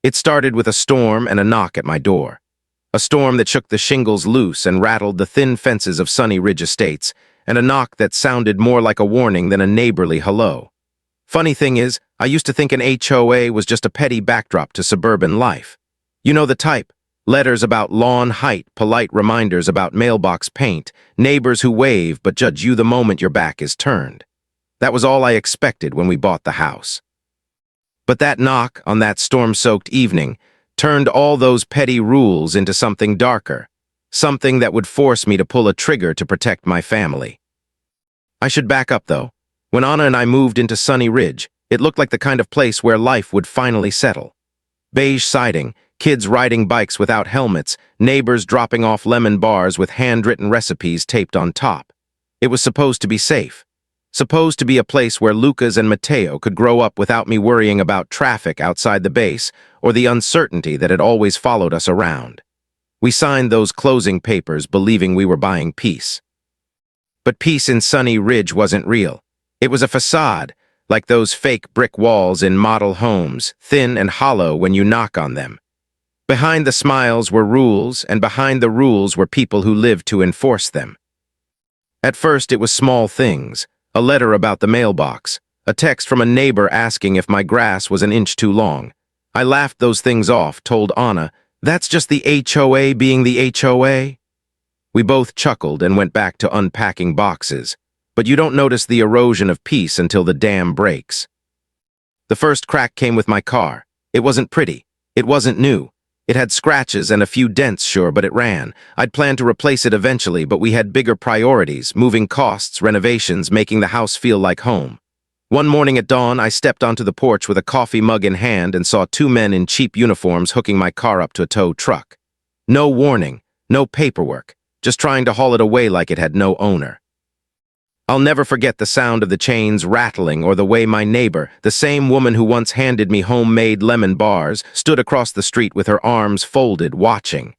It started with a storm and a knock at my door. A storm that shook the shingles loose and rattled the thin fences of Sunny Ridge Estates, and a knock that sounded more like a warning than a neighborly hello. Funny thing is, I used to think an HOA was just a petty backdrop to suburban life. You know the type. Letters about lawn height, polite reminders about mailbox paint, neighbors who wave but judge you the moment your back is turned. That was all I expected when we bought the house. But that knock on that storm-soaked evening turned all those petty rules into something darker, something that would force me to pull a trigger to protect my family. I should back up, though. When Anna and I moved into Sunny Ridge, it looked like the kind of place where life would finally settle. Beige siding, kids riding bikes without helmets, neighbors dropping off lemon bars with handwritten recipes taped on top. It was supposed to be safe. Supposed to be a place where Lucas and Mateo could grow up without me worrying about traffic outside the base or the uncertainty that had always followed us around. We signed those closing papers believing we were buying peace. But peace in Sunny Ridge wasn't real. It was a facade, like those fake brick walls in model homes, thin and hollow when you knock on them. Behind the smiles were rules, and behind the rules were people who lived to enforce them. At first it was small things. A letter about the mailbox, a text from a neighbor asking if my grass was an inch too long. I laughed those things off, told Anna, "That's just the HOA being the HOA." We both chuckled and went back to unpacking boxes, but you don't notice the erosion of peace until the dam breaks. The first crack came with my car. It wasn't pretty. It wasn't new. It had scratches and a few dents, sure, but it ran. I'd planned to replace it eventually, but we had bigger priorities, moving costs, renovations, making the house feel like home. One morning at dawn, I stepped onto the porch with a coffee mug in hand and saw two men in cheap uniforms hooking my car up to a tow truck. No warning, no paperwork, just trying to haul it away like it had no owner. I'll never forget the sound of the chains rattling or the way my neighbor, the same woman who once handed me homemade lemon bars, stood across the street with her arms folded, watching.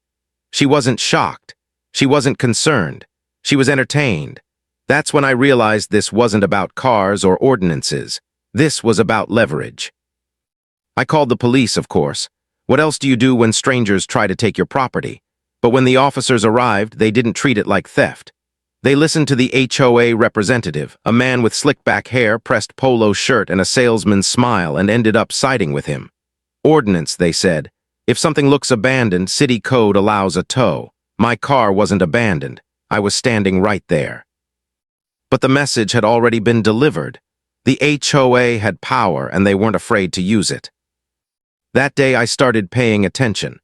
She wasn't shocked. She wasn't concerned. She was entertained. That's when I realized this wasn't about cars or ordinances. This was about leverage. I called the police, of course. What else do you do when strangers try to take your property? But when the officers arrived, they didn't treat it like theft. They listened to the HOA representative, a man with slick-back hair, pressed polo shirt, and a salesman's smile, and ended up siding with him. Ordinance, they said. If something looks abandoned, city code allows a tow. My car wasn't abandoned. I was standing right there. But the message had already been delivered. The HOA had power, and they weren't afraid to use it. That day, I started paying attention.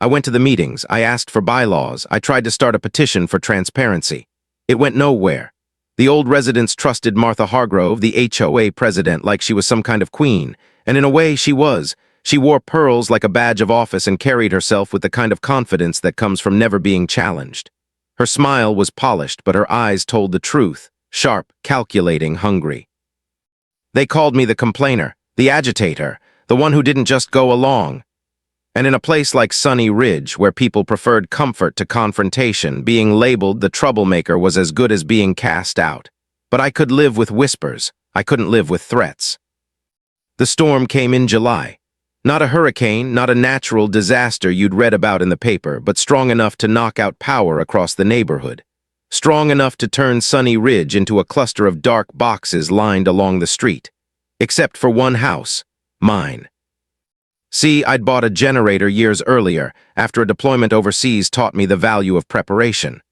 I went to the meetings. I asked for bylaws. I tried to start a petition for transparency. It went nowhere. The old residents trusted Martha Hargrove, the HOA president, like she was some kind of queen, and in a way she was. She wore pearls like a badge of office and carried herself with the kind of confidence that comes from never being challenged. Her smile was polished, but her eyes told the truth, sharp, calculating, hungry. They called me the complainer, the agitator, the one who didn't just go along. And in a place like Sunny Ridge, where people preferred comfort to confrontation, being labeled the troublemaker was as good as being cast out. But I could live with whispers. I couldn't live with threats. The storm came in July. Not a hurricane, not a natural disaster you'd read about in the paper, but strong enough to knock out power across the neighborhood. Strong enough to turn Sunny Ridge into a cluster of dark boxes lined along the street. Except for one house, mine. See, I'd bought a generator years earlier, after a deployment overseas taught me the value of preparation.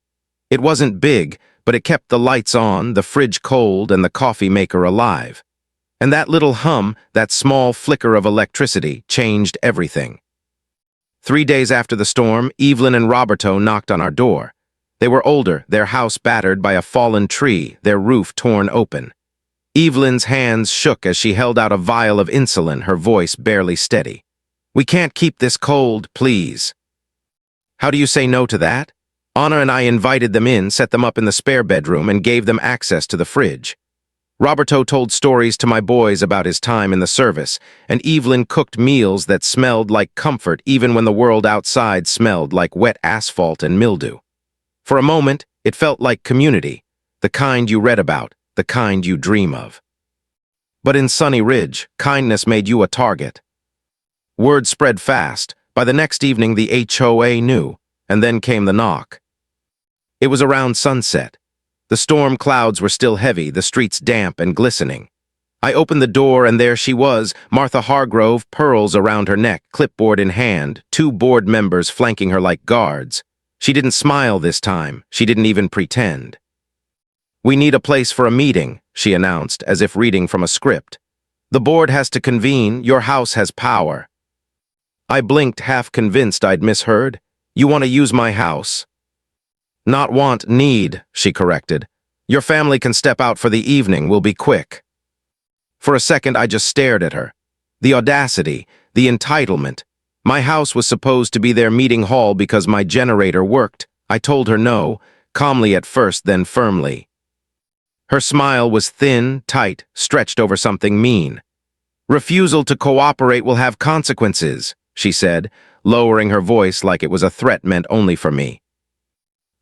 It wasn't big, but it kept the lights on, the fridge cold, and the coffee maker alive. And that little hum, that small flicker of electricity, changed everything. 3 days after the storm, Evelyn and Roberto knocked on our door. They were older, their house battered by a fallen tree, their roof torn open. Evelyn's hands shook as she held out a vial of insulin, her voice barely steady. "We can't keep this cold, please." How do you say no to that? Anna and I invited them in, set them up in the spare bedroom, and gave them access to the fridge. Roberto told stories to my boys about his time in the service, and Evelyn cooked meals that smelled like comfort even when the world outside smelled like wet asphalt and mildew. For a moment, it felt like community, the kind you read about, the kind you dream of. But in Sunny Ridge, kindness made you a target. Word spread fast. By the next evening, the HOA knew, and then came the knock. It was around sunset. The storm clouds were still heavy, the streets damp and glistening. I opened the door, and there she was, Martha Hargrove, pearls around her neck, clipboard in hand, 2 board members flanking her like guards. She didn't smile this time. She didn't even pretend. "We need a place for a meeting," she announced, as if reading from a script. "The board has to convene. Your house has power." I blinked, half convinced I'd misheard. "You want to use my house?" "Not want, need," she corrected. "Your family can step out for the evening. We'll be quick." For a second, I just stared at her. The audacity, the entitlement. My house was supposed to be their meeting hall because my generator worked. I told her no, calmly at first, then firmly. Her smile was thin, tight, stretched over something mean. "Refusal to cooperate will have consequences," she said, lowering her voice like it was a threat meant only for me.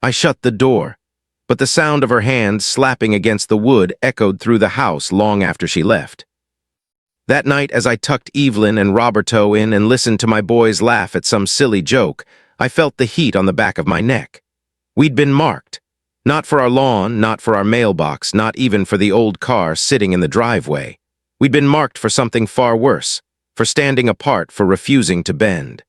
I shut the door, but the sound of her hand slapping against the wood echoed through the house long after she left. That night, as I tucked Evelyn and Roberto in and listened to my boys laugh at some silly joke, I felt the heat on the back of my neck. We'd been marked. Not for our lawn, not for our mailbox, not even for the old car sitting in the driveway. We'd been marked for something far worse, for standing apart, for refusing to bend.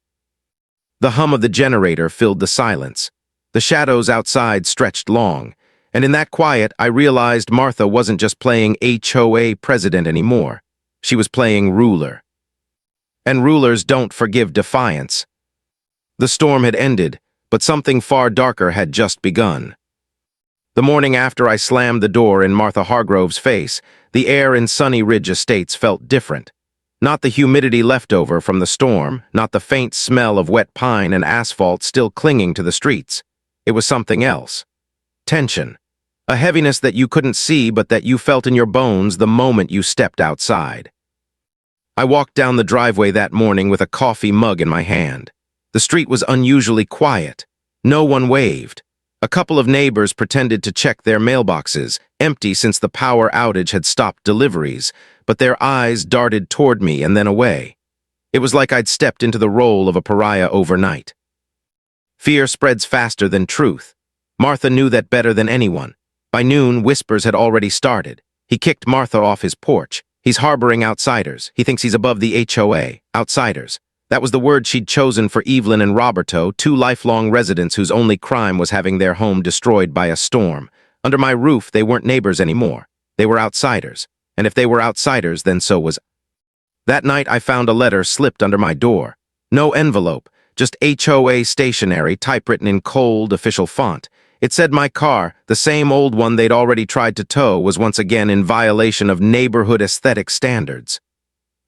The hum of the generator filled the silence. The shadows outside stretched long, and in that quiet I realized Martha wasn't just playing HOA president anymore. She was playing ruler. And rulers don't forgive defiance. The storm had ended, but something far darker had just begun. The morning after I slammed the door in Martha Hargrove's face, the air in Sunny Ridge Estates felt different. Not the humidity left over from the storm, not the faint smell of wet pine and asphalt still clinging to the streets. It was something else. Tension. A heaviness that you couldn't see but that you felt in your bones the moment you stepped outside. I walked down the driveway that morning with a coffee mug in my hand. The street was unusually quiet. No one waved. A couple of neighbors pretended to check their mailboxes, empty since the power outage had stopped deliveries, but their eyes darted toward me and then away. It was like I'd stepped into the role of a pariah overnight. Fear spreads faster than truth. Martha knew that better than anyone. By noon, whispers had already started. He kicked Martha off his porch. He's harboring outsiders. He thinks he's above the HOA. Outsiders. That was the word she'd chosen for Evelyn and Roberto, 2 lifelong residents whose only crime was having their home destroyed by a storm. Under my roof, they weren't neighbors anymore. They were outsiders. And if they were outsiders, then so was. That night, I found a letter slipped under my door. No envelope, just HOA stationery typewritten in cold, official font. It said my car, the same old one they'd already tried to tow, was once again in violation of neighborhood aesthetic standards.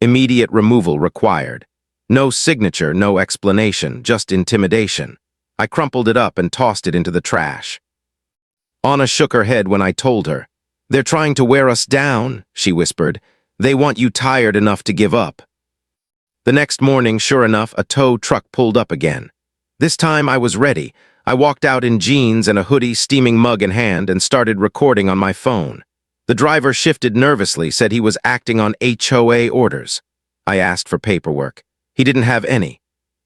Immediate removal required. No signature, no explanation, just intimidation. I crumpled it up and tossed it into the trash. Anna shook her head when I told her. "They're trying to wear us down," she whispered. "They want you tired enough to give up." The next morning, sure enough, a tow truck pulled up again. This time I was ready. I walked out in jeans and a hoodie, steaming mug in hand, and started recording on my phone. The driver shifted nervously, said he was acting on HOA orders. I asked for paperwork. He didn't have any.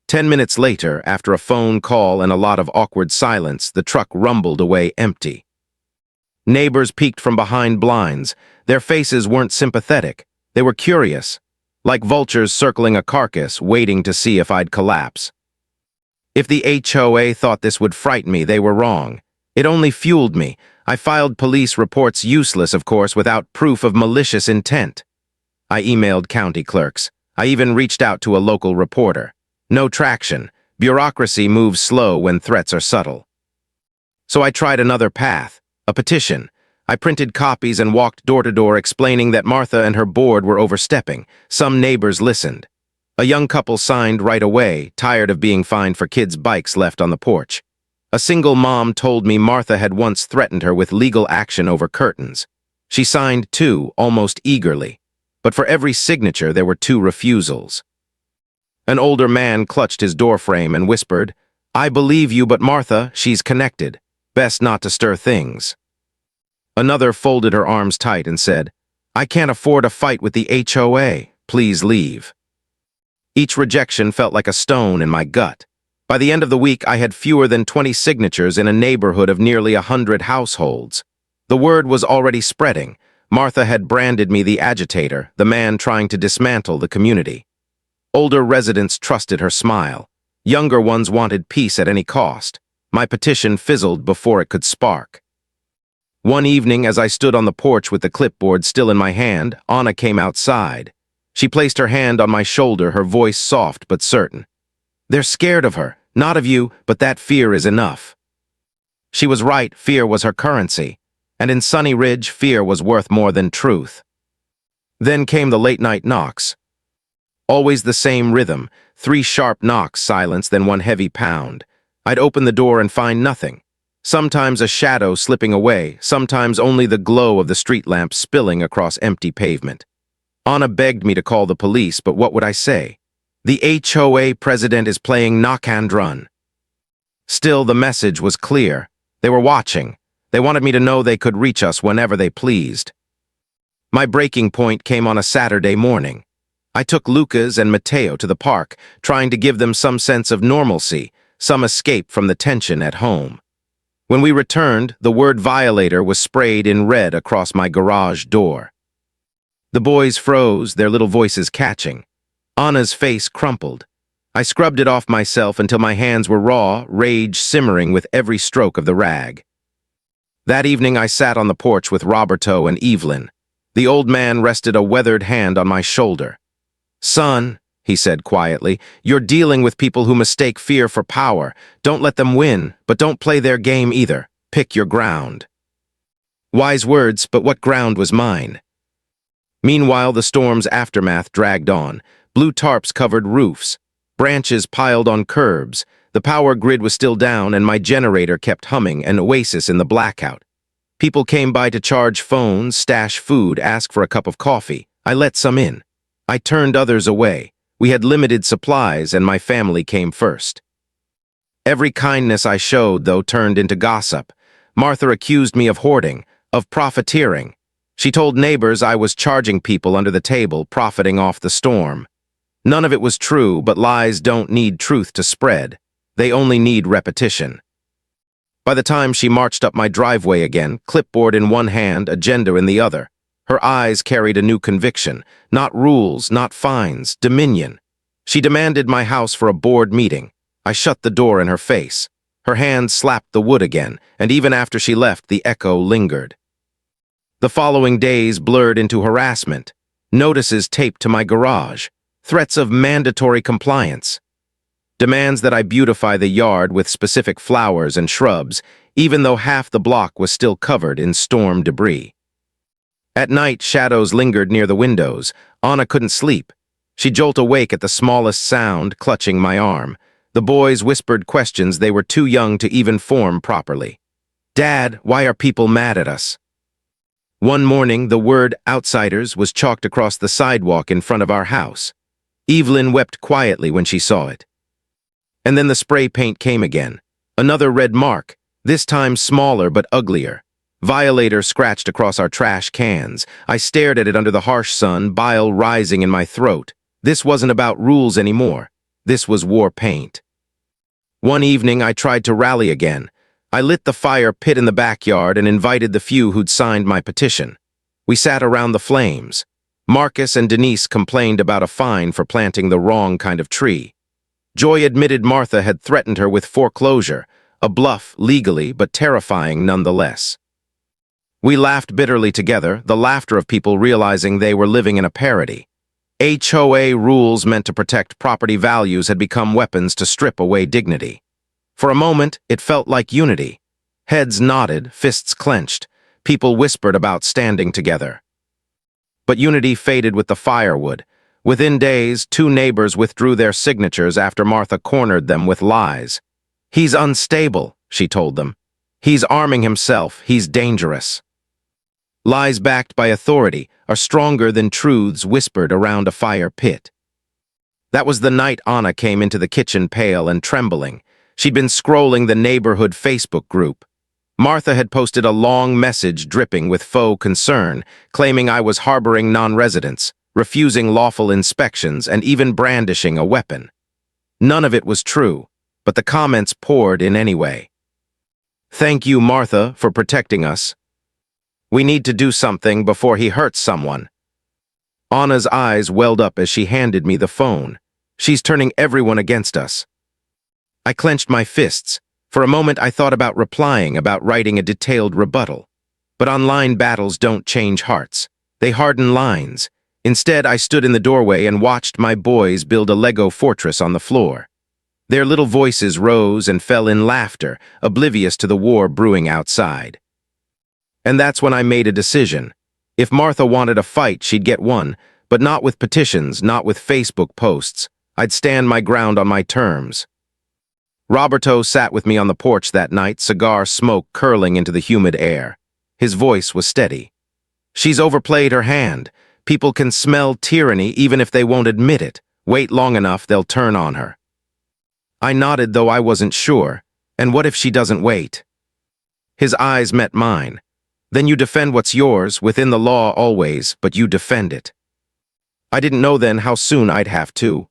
10 minutes later, after a phone call and a lot of awkward silence, the truck rumbled away empty. Neighbors peeked from behind blinds. Their faces weren't sympathetic. They were curious, like vultures circling a carcass, waiting to see if I'd collapse. If the HOA thought this would frighten me, they were wrong. It only fueled me. I filed police reports, useless, of course, without proof of malicious intent. I emailed county clerks. I even reached out to a local reporter. No traction. Bureaucracy moves slow when threats are subtle. So I tried another path, a petition. I printed copies and walked door to door explaining that Martha and her board were overstepping. Some neighbors listened. A young couple signed right away, tired of being fined for kids' bikes left on the porch. A single mom told me Martha had once threatened her with legal action over curtains. She signed too, almost eagerly. But for every signature, there were 2 refusals. An older man clutched his doorframe and whispered, "I believe you, but Martha, she's connected. Best not to stir things." Another folded her arms tight and said, "I can't afford a fight with the HOA. Please leave." Each rejection felt like a stone in my gut. By the end of the week, I had fewer than 20 signatures in a neighborhood of nearly 100 households. The word was already spreading. Martha had branded me the agitator, the man trying to dismantle the community. Older residents trusted her smile. Younger ones wanted peace at any cost. My petition fizzled before it could spark. One evening, as I stood on the porch with the clipboard still in my hand, Anna came outside. She placed her hand on my shoulder, her voice soft but certain. "They're scared of her, not of you, but that fear is enough." She was right, fear was her currency. And in Sunny Ridge, fear was worth more than truth. Then came the late-night knocks. Always the same rhythm, 3 sharp knocks, silence, then 1 heavy pound. I'd open the door and find nothing. Sometimes a shadow slipping away, sometimes only the glow of the street lamp spilling across empty pavement. Anna begged me to call the police, but what would I say? The HOA president is playing knock and run. Still, the message was clear. They were watching. They wanted me to know they could reach us whenever they pleased. My breaking point came on a Saturday morning. I took Lucas and Mateo to the park, trying to give them some sense of normalcy, some escape from the tension at home. When we returned, the word violator was sprayed in red across my garage door. The boys froze, their little voices catching. Anna's face crumpled. I scrubbed it off myself until my hands were raw, rage simmering with every stroke of the rag. That evening I sat on the porch with Roberto and Evelyn. The old man rested a weathered hand on my shoulder. "Son," he said quietly, "you're dealing with people who mistake fear for power. Don't let them win, but don't play their game either. Pick your ground." Wise words, but what ground was mine? Meanwhile, the storm's aftermath dragged on. Blue tarps covered roofs. Branches piled on curbs. The power grid was still down, and my generator kept humming, an oasis in the blackout. People came by to charge phones, stash food, ask for a cup of coffee. I let some in. I turned others away. We had limited supplies, and my family came first. Every kindness I showed, though, turned into gossip. Martha accused me of hoarding, of profiteering. She told neighbors I was charging people under the table, profiting off the storm. None of it was true, but lies don't need truth to spread. They only need repetition. By the time she marched up my driveway again, clipboard in one hand, agenda in the other, her eyes carried a new conviction. Not rules, not fines, dominion. She demanded my house for a board meeting. I shut the door in her face. Her hand slapped the wood again, and even after she left, the echo lingered. The following days blurred into harassment. Notices taped to my garage. Threats of mandatory compliance. Demands that I beautify the yard with specific flowers and shrubs, even though half the block was still covered in storm debris. At night, shadows lingered near the windows. Anna couldn't sleep. She'd jolt awake at the smallest sound, clutching my arm. The boys whispered questions they were too young to even form properly. "Dad, why are people mad at us?" One morning, the word outsiders was chalked across the sidewalk in front of our house. Evelyn wept quietly when she saw it. And then the spray paint came again. Another red mark, this time smaller but uglier. Violator scratched across our trash cans. I stared at it under the harsh sun, bile rising in my throat. This wasn't about rules anymore. This was war paint. One evening, I tried to rally again. I lit the fire pit in the backyard and invited the few who'd signed my petition. We sat around the flames. Marcus and Denise complained about a fine for planting the wrong kind of tree. Joy admitted Martha had threatened her with foreclosure, a bluff legally but terrifying nonetheless. We laughed bitterly together, the laughter of people realizing they were living in a parody. HOA rules meant to protect property values had become weapons to strip away dignity. For a moment, it felt like unity. Heads nodded, fists clenched. People whispered about standing together. But unity faded with the firewood. Within days, 2 neighbors withdrew their signatures after Martha cornered them with lies. "He's unstable," she told them. "He's arming himself. He's dangerous." Lies backed by authority are stronger than truths whispered around a fire pit. That was the night Anna came into the kitchen pale and trembling. She'd been scrolling the neighborhood Facebook group. Martha had posted a long message dripping with faux concern, claiming I was harboring non-residents, refusing lawful inspections, and even brandishing a weapon. None of it was true, but the comments poured in anyway. "Thank you, Martha, for protecting us. We need to do something before he hurts someone." Anna's eyes welled up as she handed me the phone. "She's turning everyone against us." I clenched my fists. For a moment I thought about replying, about writing a detailed rebuttal. But online battles don't change hearts. They harden lines. Instead, I stood in the doorway and watched my boys build a Lego fortress on the floor. Their little voices rose and fell in laughter, oblivious to the war brewing outside. And that's when I made a decision. If Martha wanted a fight, she'd get one, but not with petitions, not with Facebook posts. I'd stand my ground on my terms. Roberto sat with me on the porch that night, cigar smoke curling into the humid air. His voice was steady. "She's overplayed her hand. People can smell tyranny even if they won't admit it. Wait long enough, they'll turn on her." I nodded, though I wasn't sure. "And what if she doesn't wait?" His eyes met mine. "Then you defend what's yours, within the law always, but you defend it." I didn't know then how soon I'd have to.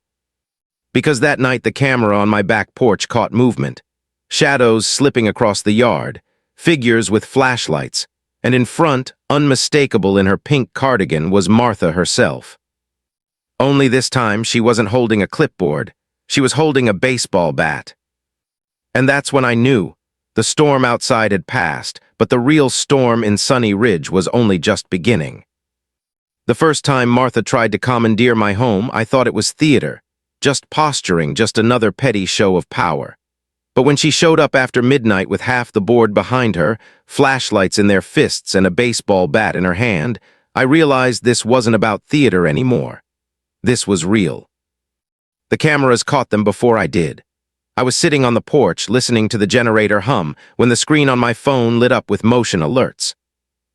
Because that night the camera on my back porch caught movement. Shadows slipping across the yard, figures with flashlights, and in front, unmistakable in her pink cardigan, was Martha herself. Only this time she wasn't holding a clipboard. She was holding a baseball bat. And that's when I knew. The storm outside had passed, but the real storm in Sunny Ridge was only just beginning. The first time Martha tried to commandeer my home, I thought it was theater. Just posturing, just another petty show of power. But when she showed up after midnight with half the board behind her, flashlights in their fists and a baseball bat in her hand, I realized this wasn't about theater anymore. This was real. The cameras caught them before I did. I was sitting on the porch, listening to the generator hum, when the screen on my phone lit up with motion alerts.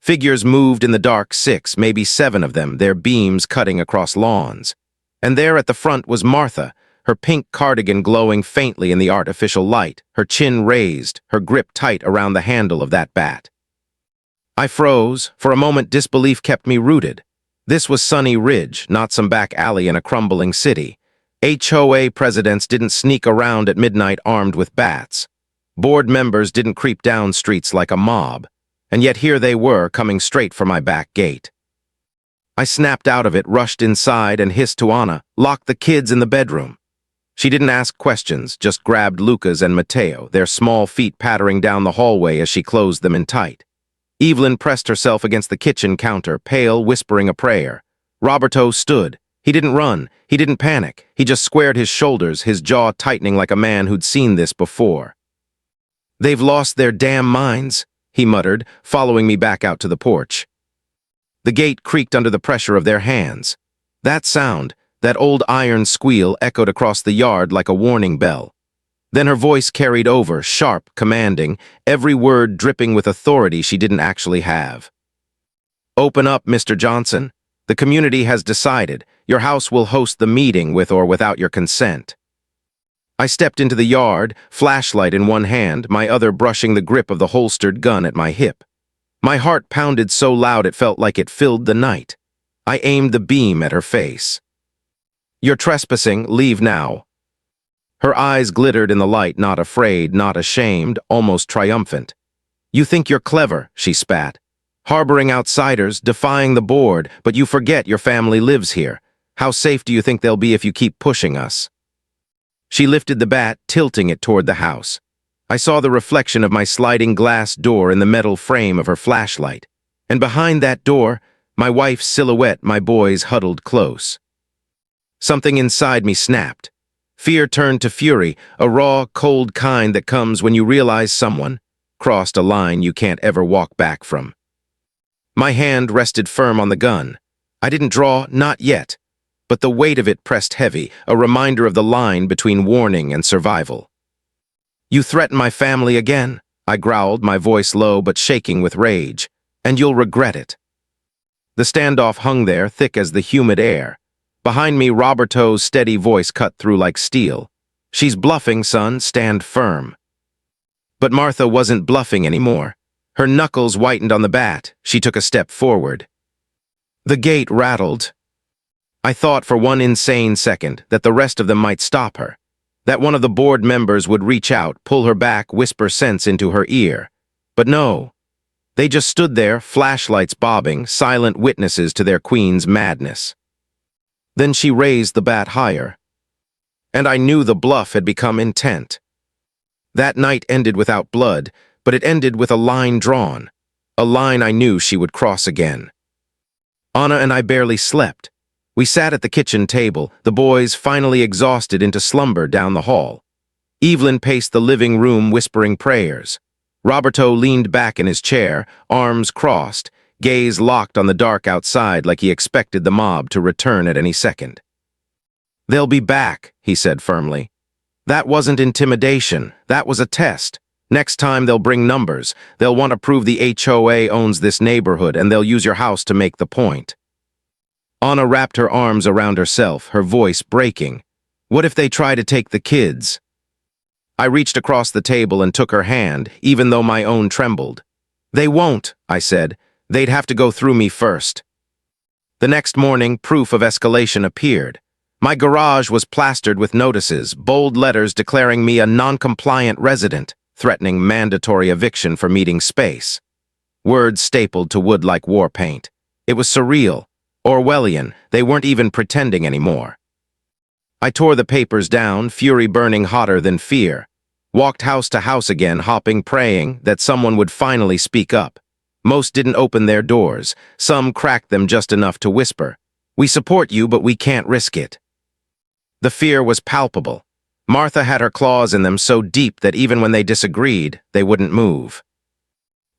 Figures moved in the dark, 6, maybe 7 of them, their beams cutting across lawns. And there at the front was Martha, her pink cardigan glowing faintly in the artificial light, her chin raised, her grip tight around the handle of that bat. I froze. For a moment, disbelief kept me rooted. This was Sunny Ridge, not some back alley in a crumbling city. HOA presidents didn't sneak around at midnight armed with bats. Board members didn't creep down streets like a mob. And yet here they were, coming straight for my back gate. I snapped out of it, rushed inside, and hissed to Anna, "Lock the kids in the bedroom." She didn't ask questions, just grabbed Lucas and Mateo, their small feet pattering down the hallway as she closed them in tight. Evelyn pressed herself against the kitchen counter, pale, whispering a prayer. Roberto stood. He didn't run. He didn't panic. He just squared his shoulders, his jaw tightening like a man who'd seen this before. "They've lost their damn minds," he muttered, following me back out to the porch. The gate creaked under the pressure of their hands. That sound, that old iron squeal, echoed across the yard like a warning bell. Then her voice carried over, sharp, commanding, every word dripping with authority she didn't actually have. "Open up, Mr. Johnson. The community has decided. Your house will host the meeting with or without your consent." I stepped into the yard, flashlight in one hand, my other brushing the grip of the holstered gun at my hip. My heart pounded so loud it felt like it filled the night. I aimed the beam at her face. "You're trespassing. Leave now." Her eyes glittered in the light, not afraid, not ashamed, almost triumphant. "You think you're clever," she spat. "Harboring outsiders, defying the board, but you forget your family lives here. How safe do you think they'll be if you keep pushing us?" She lifted the bat, tilting it toward the house. I saw the reflection of my sliding glass door in the metal frame of her flashlight. And behind that door, my wife's silhouette, my boys huddled close. Something inside me snapped. Fear turned to fury, a raw, cold kind that comes when you realize someone crossed a line you can't ever walk back from. My hand rested firm on the gun. I didn't draw, not yet, but the weight of it pressed heavy, a reminder of the line between warning and survival. "You threaten my family again," I growled, my voice low but shaking with rage, "and you'll regret it." The standoff hung there, thick as the humid air. Behind me, Roberto's steady voice cut through like steel. "She's bluffing, son. Stand firm." But Martha wasn't bluffing anymore. Her knuckles whitened on the bat. She took a step forward. The gate rattled. I thought for one insane second that the rest of them might stop her, that one of the board members would reach out, pull her back, whisper sense into her ear. But no, they just stood there, flashlights bobbing, silent witnesses to their queen's madness. Then she raised the bat higher, and I knew the bluff had become intent. That night ended without blood, but it ended with a line drawn, a line I knew she would cross again. Anna and I barely slept. We sat at the kitchen table, the boys finally exhausted into slumber down the hall. Evelyn paced the living room whispering prayers. Roberto leaned back in his chair, arms crossed, gaze locked on the dark outside like he expected the mob to return at any second. "They'll be back," he said firmly. "That wasn't intimidation, that was a test. Next time they'll bring numbers. They'll want to prove the HOA owns this neighborhood, and they'll use your house to make the point." Anna wrapped her arms around herself, her voice breaking. "What if they try to take the kids?" I reached across the table and took her hand, even though my own trembled. "They won't," I said. "They'd have to go through me first." The next morning, proof of escalation appeared. My garage was plastered with notices, bold letters declaring me a non-compliant resident, threatening mandatory eviction for meeting space. Words stapled to wood like war paint. It was surreal, Orwellian. They weren't even pretending anymore. I tore the papers down, fury burning hotter than fear. Walked house to house again, hopping, praying that someone would finally speak up. Most didn't open their doors. Some cracked them just enough to whisper, "We support you, but we can't risk it." The fear was palpable. Martha had her claws in them so deep that even when they disagreed, they wouldn't move.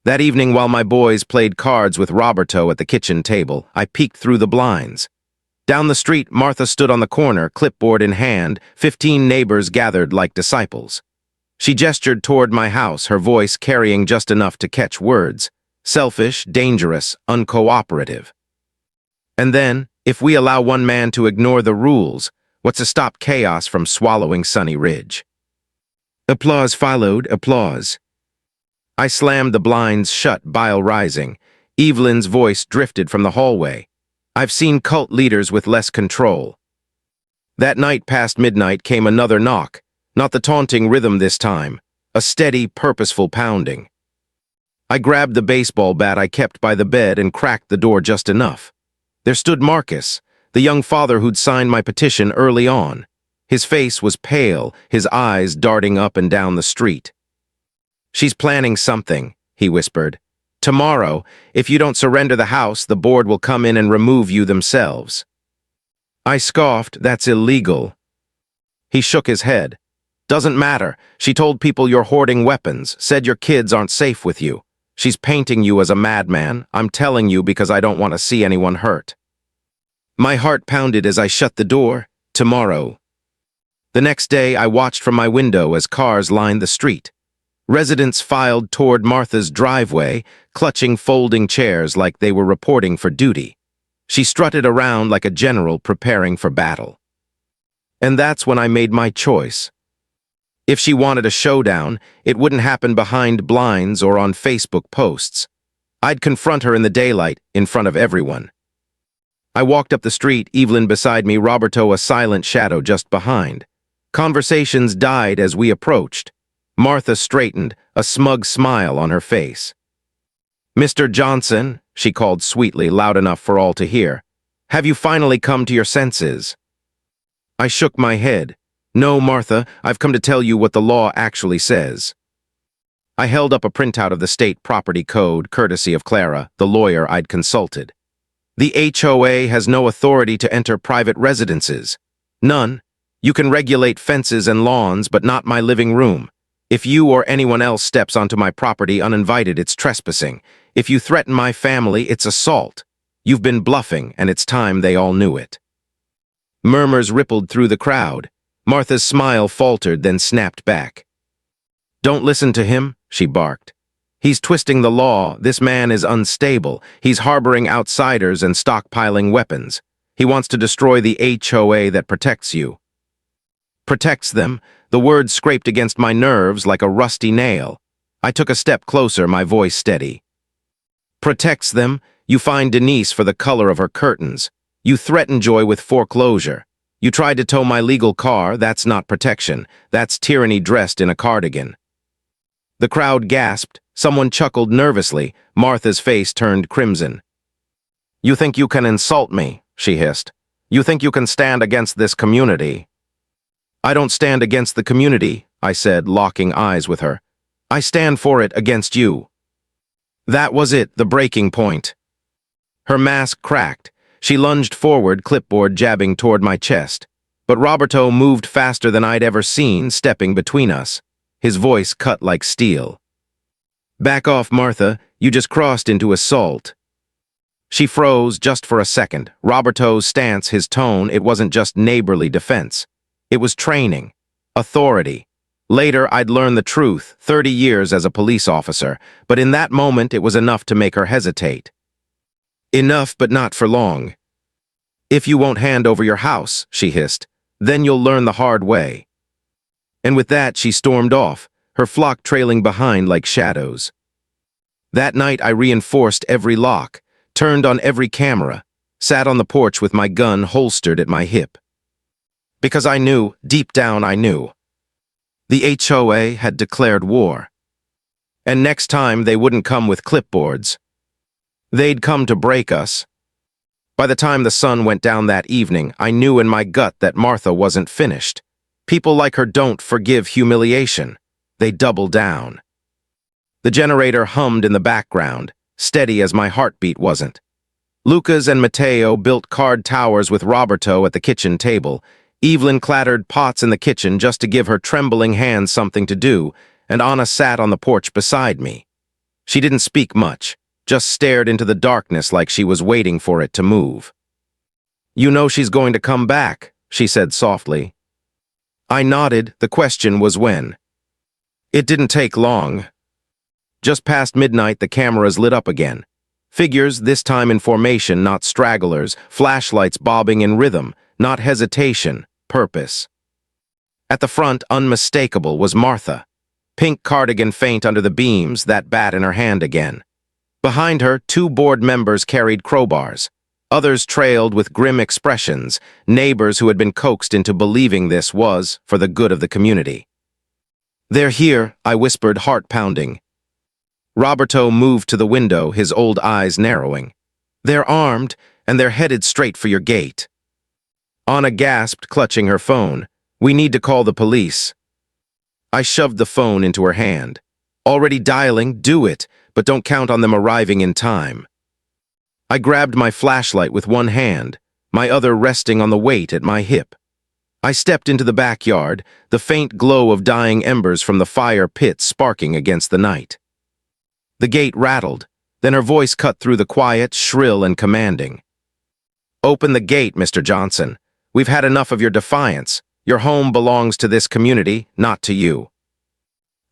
That evening, while my boys played cards with Roberto at the kitchen table, I peeked through the blinds. Down the street, Martha stood on the corner, clipboard in hand, 15 neighbors gathered like disciples. She gestured toward my house, her voice carrying just enough to catch words. Selfish, dangerous, uncooperative. And then, if we allow one man to ignore the rules, what's to stop chaos from swallowing Sunny Ridge? Applause followed applause. I slammed the blinds shut, bile rising. Evelyn's voice drifted from the hallway. "I've seen cult leaders with less control." That night past midnight came another knock, not the taunting rhythm this time, a steady, purposeful pounding. I grabbed the baseball bat I kept by the bed and cracked the door just enough. There stood Marcus, the young father who'd signed my petition early on. His face was pale, his eyes darting up and down the street. "She's planning something," he whispered. "Tomorrow, if you don't surrender the house, the board will come in and remove you themselves." I scoffed, "That's illegal." He shook his head. "Doesn't matter. She told people you're hoarding weapons, said your kids aren't safe with you. She's painting you as a madman. I'm telling you because I don't want to see anyone hurt." My heart pounded as I shut the door. Tomorrow. The next day, I watched from my window as cars lined the street. Residents filed toward Martha's driveway, clutching folding chairs like they were reporting for duty. She strutted around like a general preparing for battle. And that's when I made my choice. If she wanted a showdown, it wouldn't happen behind blinds or on Facebook posts. I'd confront her in the daylight, in front of everyone. I walked up the street, Evelyn beside me, Roberto a silent shadow just behind. Conversations died as we approached. Martha straightened, a smug smile on her face. "Mr. Johnson," she called sweetly, loud enough for all to hear, "have you finally come to your senses?" I shook my head. "No, Martha, I've come to tell you what the law actually says." I held up a printout of the state property code, courtesy of Clara, the lawyer I'd consulted. "The HOA has no authority to enter private residences. None. You can regulate fences and lawns, but not my living room. If you or anyone else steps onto my property uninvited, it's trespassing. If you threaten my family, it's assault. You've been bluffing, and it's time they all knew it." Murmurs rippled through the crowd. Martha's smile faltered, then snapped back. "Don't listen to him," she barked. "He's twisting the law. This man is unstable. He's harboring outsiders and stockpiling weapons. He wants to destroy the HOA that protects you." "Protects them." The word scraped against my nerves like a rusty nail. I took a step closer, my voice steady. "Protects them. You find Denise for the color of her curtains. You threatened Joy with foreclosure. You tried to tow my legal car. That's not protection. That's tyranny dressed in a cardigan." The crowd gasped. Someone chuckled nervously. Martha's face turned crimson. "You think you can insult me?" she hissed. "You think you can stand against this community?" "I don't stand against the community," I said, locking eyes with her. "I stand for it against you." That was it, the breaking point. Her mask cracked. She lunged forward, clipboard jabbing toward my chest. But Roberto moved faster than I'd ever seen, stepping between us. His voice cut like steel. "Back off, Martha. You just crossed into assault." She froze just for a second. Roberto's stance, his tone, it wasn't just neighborly defense. It was training, authority. Later, I'd learn the truth, 30 years as a police officer, but in that moment, it was enough to make her hesitate. Enough, but not for long. "If you won't hand over your house," she hissed, "then you'll learn the hard way." And with that, she stormed off, her flock trailing behind like shadows. That night, I reinforced every lock, turned on every camera, sat on the porch with my gun holstered at my hip. Because I knew, deep down I knew. The HOA had declared war. And next time, they wouldn't come with clipboards. They'd come to break us. By the time the sun went down that evening, I knew in my gut that Martha wasn't finished. People like her don't forgive humiliation. They double down. The generator hummed in the background, steady as my heartbeat wasn't. Lucas and Mateo built card towers with Roberto at the kitchen table. Evelyn clattered pots in the kitchen just to give her trembling hands something to do, and Anna sat on the porch beside me. She didn't speak much, just stared into the darkness like she was waiting for it to move. "You know she's going to come back," she said softly. I nodded. The question was when. It didn't take long. Just past midnight, the cameras lit up again. Figures, this time in formation, not stragglers, flashlights bobbing in rhythm, not hesitation, purpose. At the front, unmistakable, was Martha. Pink cardigan faint under the beams, that bat in her hand again. Behind her, 2 board members carried crowbars. Others trailed with grim expressions, neighbors who had been coaxed into believing this was for the good of the community. "They're here," I whispered, heart pounding. Roberto moved to the window, his old eyes narrowing. "They're armed, and they're headed straight for your gate." Anna gasped, clutching her phone. "We need to call the police." I shoved the phone into her hand. "Already dialing, do it, but don't count on them arriving in time." I grabbed my flashlight with one hand, my other resting on the weight at my hip. I stepped into the backyard, the faint glow of dying embers from the fire pit sparking against the night. The gate rattled, then her voice cut through the quiet, shrill and commanding. "Open the gate, Mr. Johnson. We've had enough of your defiance. Your home belongs to this community, not to you."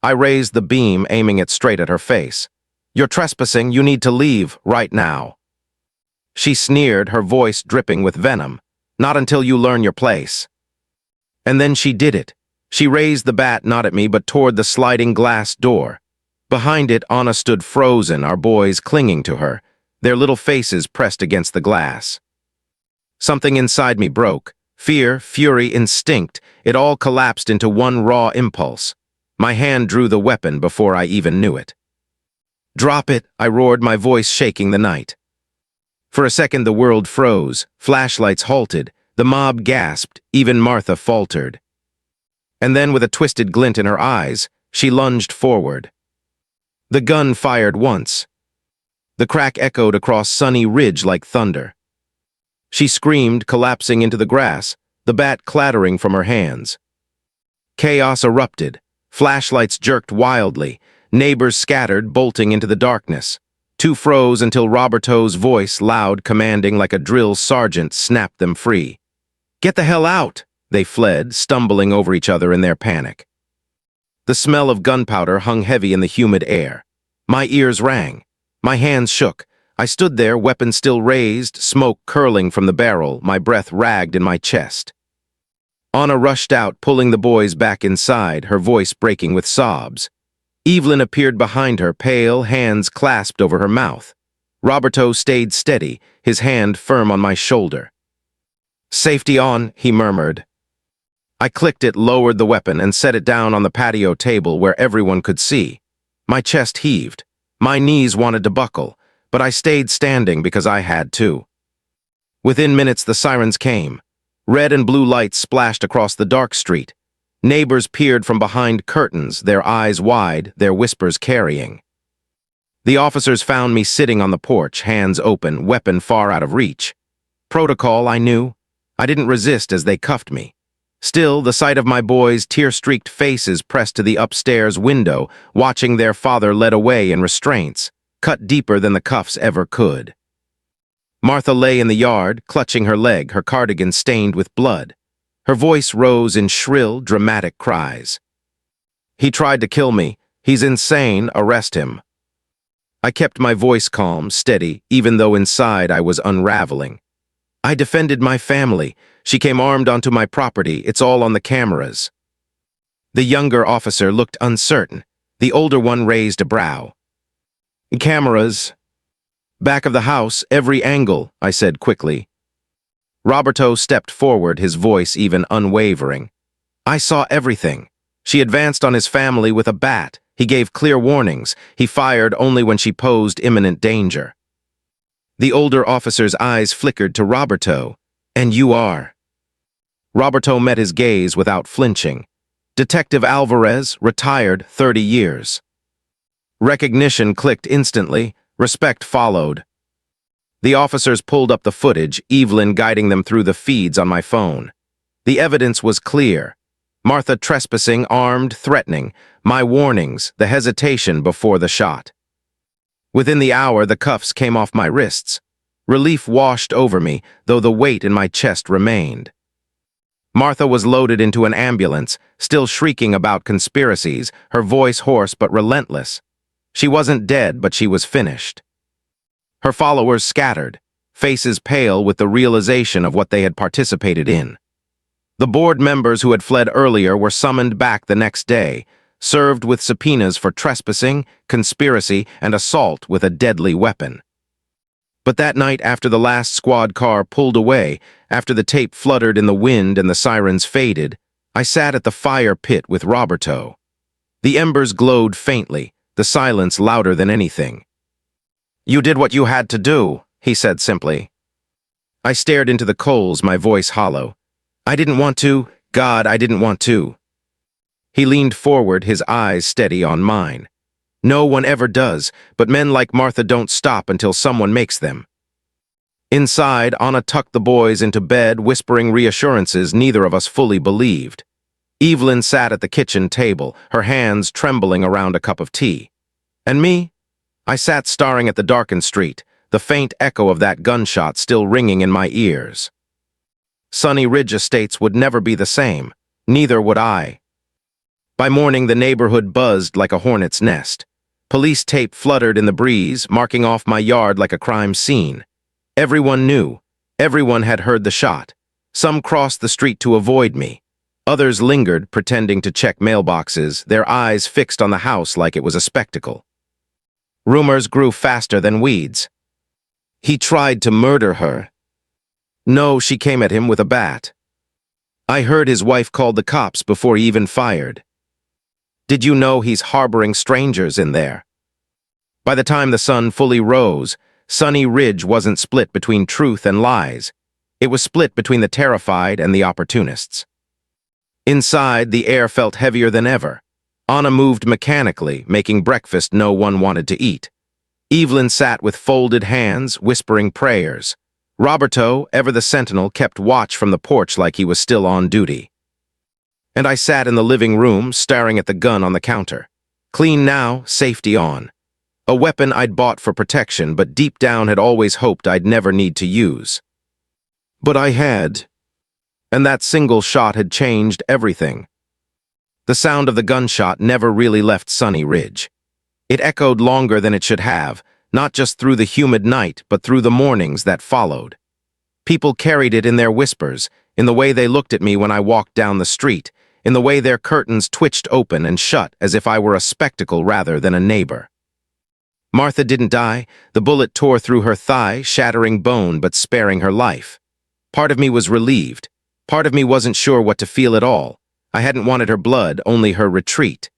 I raised the beam, aiming it straight at her face. "You're trespassing. You need to leave, right now." She sneered, her voice dripping with venom. "Not until you learn your place." And then she did it. She raised the bat not at me but toward the sliding glass door. Behind it, Anna stood frozen, our boys clinging to her, their little faces pressed against the glass. Something inside me broke. Fear, fury, instinct, it all collapsed into one raw impulse. My hand drew the weapon before I even knew it. "Drop it," I roared, my voice shaking the night. For a second the world froze, flashlights halted, the mob gasped, even Martha faltered. And then with a twisted glint in her eyes, she lunged forward. The gun fired once. The crack echoed across Sunny Ridge like thunder. She screamed, collapsing into the grass, the bat clattering from her hands. Chaos erupted. Flashlights jerked wildly. Neighbors scattered, bolting into the darkness. 2 froze until Roberto's voice, loud, commanding like a drill sergeant, snapped them free. "Get the hell out!" They fled, stumbling over each other in their panic. The smell of gunpowder hung heavy in the humid air. My ears rang. My hands shook. I stood there, weapon still raised, smoke curling from the barrel, my breath ragged in my chest. Anna rushed out, pulling the boys back inside, her voice breaking with sobs. Evelyn appeared behind her, pale, hands clasped over her mouth. Roberto stayed steady, his hand firm on my shoulder. "Safety on," he murmured. I clicked it, lowered the weapon, and set it down on the patio table where everyone could see. My chest heaved. My knees wanted to buckle, but I stayed standing because I had to. Within minutes, the sirens came. Red and blue lights splashed across the dark street. Neighbors peered from behind curtains, their eyes wide, their whispers carrying. The officers found me sitting on the porch, hands open, weapon far out of reach. Protocol, I knew. I didn't resist as they cuffed me. Still, the sight of my boys' tear-streaked faces pressed to the upstairs window, watching their father led away in restraints, cut deeper than the cuffs ever could. Martha lay in the yard, clutching her leg, her cardigan stained with blood. Her voice rose in shrill, dramatic cries. "He tried to kill me. He's insane. Arrest him." I kept my voice calm, steady, even though inside I was unraveling. I defended my family. She came armed onto my property. It's all on the cameras. The younger officer looked uncertain. The older one raised a brow. "Cameras. Back of the house, every angle," I said quickly. Roberto stepped forward, his voice even unwavering. "I saw everything. She advanced on his family with a bat. He gave clear warnings. He fired only when she posed imminent danger." The older officer's eyes flickered to Roberto. "And you are?" Roberto met his gaze without flinching. "Detective Alvarez, retired, 30 years. Recognition clicked instantly. Respect followed. The officers pulled up the footage, Evelyn guiding them through the feeds on my phone. The evidence was clear. Martha trespassing, armed, threatening. My warnings, the hesitation before the shot. Within the hour, the cuffs came off my wrists. Relief washed over me, though the weight in my chest remained. Martha was loaded into an ambulance, still shrieking about conspiracies, her voice hoarse but relentless. She wasn't dead, but she was finished. Her followers scattered, faces pale with the realization of what they had participated in. The board members who had fled earlier were summoned back the next day, served with subpoenas for trespassing, conspiracy, and assault with a deadly weapon. But that night, after the last squad car pulled away, after the tape fluttered in the wind and the sirens faded, I sat at the fire pit with Roberto. The embers glowed faintly, the silence louder than anything. "You did what you had to do," he said simply. I stared into the coals, my voice hollow. "I didn't want to. God, I didn't want to." He leaned forward, his eyes steady on mine. "No one ever does, but men like Martha don't stop until someone makes them." Inside, Anna tucked the boys into bed, whispering reassurances neither of us fully believed. Evelyn sat at the kitchen table, her hands trembling around a cup of tea. And me? I sat staring at the darkened street, the faint echo of that gunshot still ringing in my ears. Sunny Ridge Estates would never be the same. Neither would I. By morning, the neighborhood buzzed like a hornet's nest. Police tape fluttered in the breeze, marking off my yard like a crime scene. Everyone knew. Everyone had heard the shot. Some crossed the street to avoid me. Others lingered, pretending to check mailboxes, their eyes fixed on the house like it was a spectacle. Rumors grew faster than weeds. "He tried to murder her." "No, she came at him with a bat." "I heard his wife called the cops before he even fired." "Did you know he's harboring strangers in there?" By the time the sun fully rose, Sunny Ridge wasn't split between truth and lies. It was split between the terrified and the opportunists. Inside, the air felt heavier than ever. Anna moved mechanically, making breakfast no one wanted to eat. Evelyn sat with folded hands, whispering prayers. Roberto, ever the sentinel, kept watch from the porch like he was still on duty. And I sat in the living room, staring at the gun on the counter. Clean now, safety on. A weapon I'd bought for protection, but deep down had always hoped I'd never need to use. But I had. And that single shot had changed everything. The sound of the gunshot never really left Sunny Ridge. It echoed longer than it should have, not just through the humid night, but through the mornings that followed. People carried it in their whispers, in the way they looked at me when I walked down the street, in the way their curtains twitched open and shut as if I were a spectacle rather than a neighbor. Martha didn't die. The bullet tore through her thigh, shattering bone but sparing her life. Part of me was relieved. Part of me wasn't sure what to feel at all. I hadn't wanted her blood, only her retreat.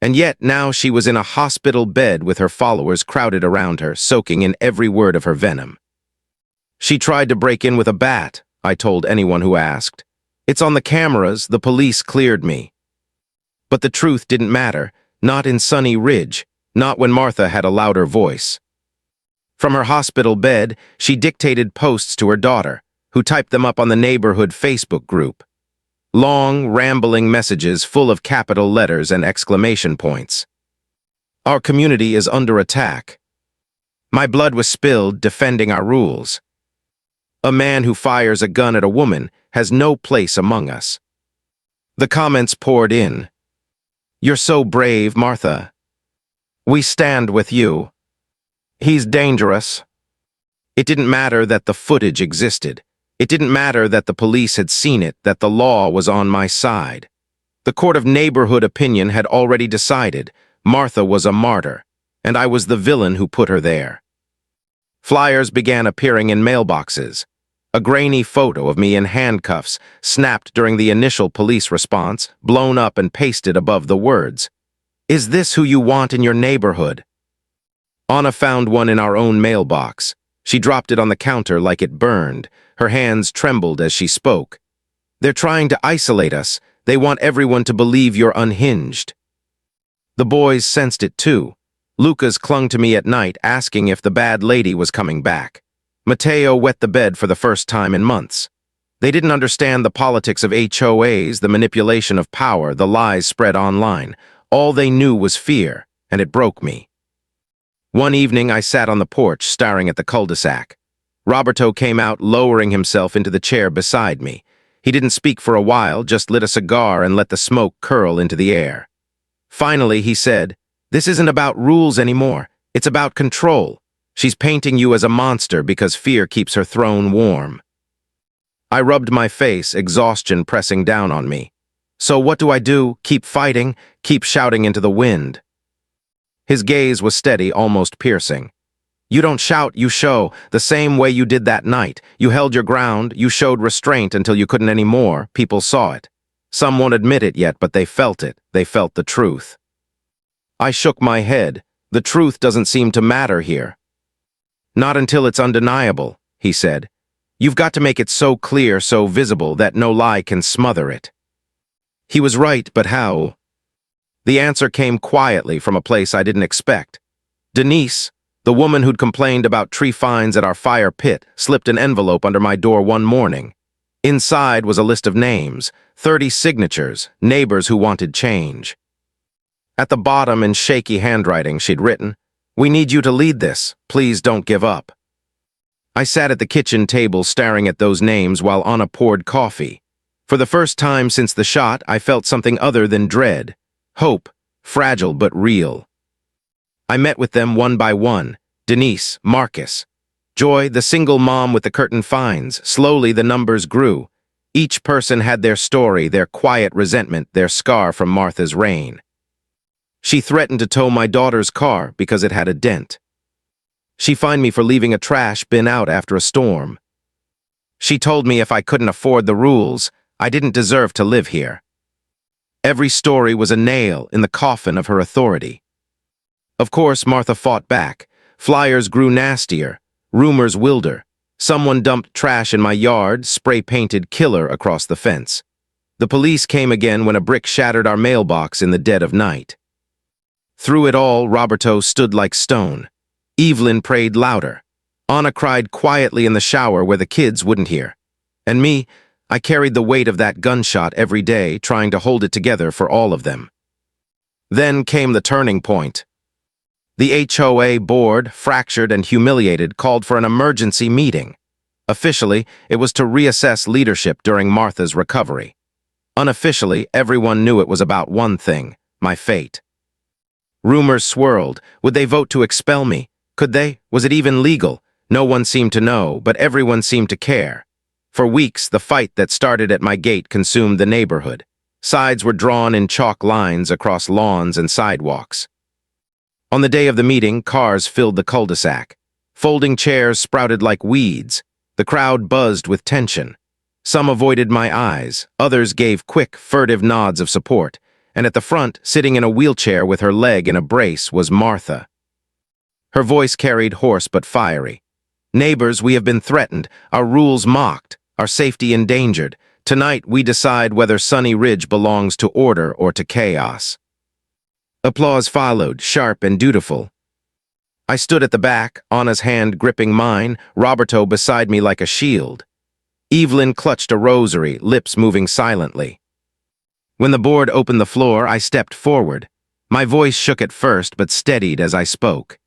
And yet now she was in a hospital bed with her followers crowded around her, soaking in every word of her venom. She tried to break in with a bat, I told anyone who asked. It's on the cameras, the police cleared me. But the truth didn't matter, not in Sunny Ridge, not when Martha had a louder voice. From her hospital bed, she dictated posts to her daughter, who typed them up on the neighborhood Facebook group. Long, rambling messages full of capital letters and exclamation points. Our community is under attack. My blood was spilled defending our rules. A man who fires a gun at a woman has no place among us. The comments poured in. You're so brave, Martha. We stand with you. He's dangerous. It didn't matter that the footage existed. It didn't matter that the police had seen it, that the law was on my side. The court of neighborhood opinion had already decided Martha was a martyr, and I was the villain who put her there. Flyers began appearing in mailboxes. A grainy photo of me in handcuffs, snapped during the initial police response, blown up and pasted above the words, "Is this who you want in your neighborhood?" Anna found one in our own mailbox. She dropped it on the counter like it burned. Her hands trembled as she spoke. They're trying to isolate us. They want everyone to believe you're unhinged. The boys sensed it too. Lucas clung to me at night, asking if the bad lady was coming back. Mateo wet the bed for the first time in months. They didn't understand the politics of HOAs, the manipulation of power, the lies spread online. All they knew was fear, and it broke me. One evening, I sat on the porch, staring at the cul-de-sac. Roberto came out, lowering himself into the chair beside me. He didn't speak for a while, just lit a cigar and let the smoke curl into the air. Finally, he said, "This isn't about rules anymore. It's about control. She's painting you as a monster because fear keeps her throne warm." I rubbed my face, exhaustion pressing down on me. So what do I do? Keep fighting? Keep shouting into the wind? His gaze was steady, almost piercing. You don't shout, you show, the same way you did that night. You held your ground, you showed restraint until you couldn't anymore. People saw it. Some won't admit it yet, but they felt it. They felt the truth. I shook my head. The truth doesn't seem to matter here. Not until it's undeniable, he said. You've got to make it so clear, so visible, that no lie can smother it. He was right, but how? The answer came quietly from a place I didn't expect. Denise, the woman who'd complained about tree fines at our fire pit, slipped an envelope under my door one morning. Inside was a list of names, 30 signatures, neighbors who wanted change. At the bottom, in shaky handwriting, she'd written, "We need you to lead this. Please don't give up." I sat at the kitchen table staring at those names while Anna poured coffee. For the first time since the shot, I felt something other than dread. Hope, fragile but real. I met with them one by one. Denise, Marcus. Joy, the single mom with the curtain fines. Slowly the numbers grew. Each person had their story, their quiet resentment, their scar from Martha's reign. She threatened to tow my daughter's car because it had a dent. She fined me for leaving a trash bin out after a storm. She told me if I couldn't afford the rules, I didn't deserve to live here. Every story was a nail in the coffin of her authority. Of course, Martha fought back. Flyers grew nastier. Rumors wilder. Someone dumped trash in my yard, spray-painted "killer" across the fence. The police came again when a brick shattered our mailbox in the dead of night. Through it all, Roberto stood like stone. Evelyn prayed louder. Anna cried quietly in the shower where the kids wouldn't hear. And me, I carried the weight of that gunshot every day, trying to hold it together for all of them. Then came the turning point. The HOA board, fractured and humiliated, called for an emergency meeting. Officially, it was to reassess leadership during Martha's recovery. Unofficially, everyone knew it was about one thing, my fate. Rumors swirled. Would they vote to expel me? Could they? Was it even legal? No one seemed to know, but everyone seemed to care. For weeks, the fight that started at my gate consumed the neighborhood. Sides were drawn in chalk lines across lawns and sidewalks. On the day of the meeting, cars filled the cul-de-sac. Folding chairs sprouted like weeds. The crowd buzzed with tension. Some avoided my eyes, others gave quick, furtive nods of support, and at the front, sitting in a wheelchair with her leg in a brace, was Martha. Her voice carried hoarse but fiery. "Neighbors, we have been threatened, our rules mocked, our safety endangered. Tonight we decide whether Sunny Ridge belongs to order or to chaos." Applause followed, sharp and dutiful. I stood at the back, Anna's hand gripping mine, Roberto beside me like a shield. Evelyn clutched a rosary, lips moving silently. When the board opened the floor, I stepped forward. My voice shook at first, but steadied as I spoke.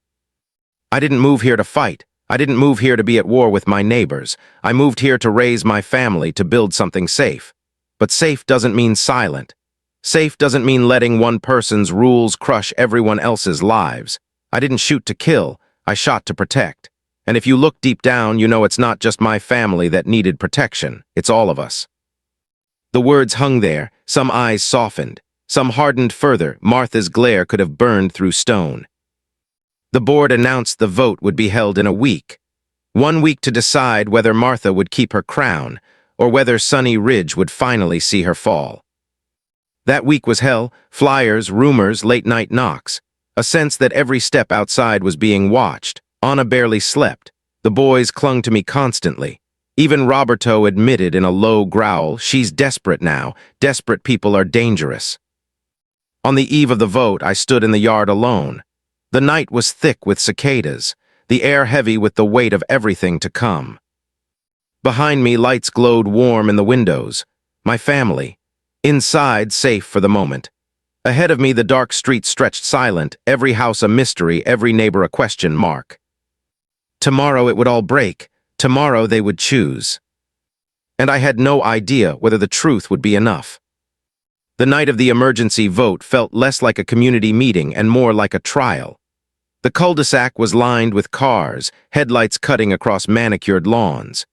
"I didn't move here to fight. I didn't move here to be at war with my neighbors. I moved here to raise my family, to build something safe. But safe doesn't mean silent. Safe doesn't mean letting one person's rules crush everyone else's lives. I didn't shoot to kill, I shot to protect. And if you look deep down, you know it's not just my family that needed protection, it's all of us." The words hung there, some eyes softened, some hardened further. Martha's glare could have burned through stone. The board announced the vote would be held in a week. 1 week to decide whether Martha would keep her crown, or whether Sunny Ridge would finally see her fall. That week was hell, flyers, rumors, late-night knocks, a sense that every step outside was being watched. Anna barely slept. The boys clung to me constantly. Even Roberto admitted in a low growl, "She's desperate now. Desperate people are dangerous." On the eve of the vote, I stood in the yard alone. The night was thick with cicadas, the air heavy with the weight of everything to come. Behind me, lights glowed warm in the windows. My family. Inside, safe for the moment. Ahead of me, the dark street stretched silent, every house a mystery, every neighbor a question mark. Tomorrow it would all break. Tomorrow they would choose. And I had no idea whether the truth would be enough. The night of the emergency vote felt less like a community meeting and more like a trial. The cul-de-sac was lined with cars, headlights cutting across manicured lawns.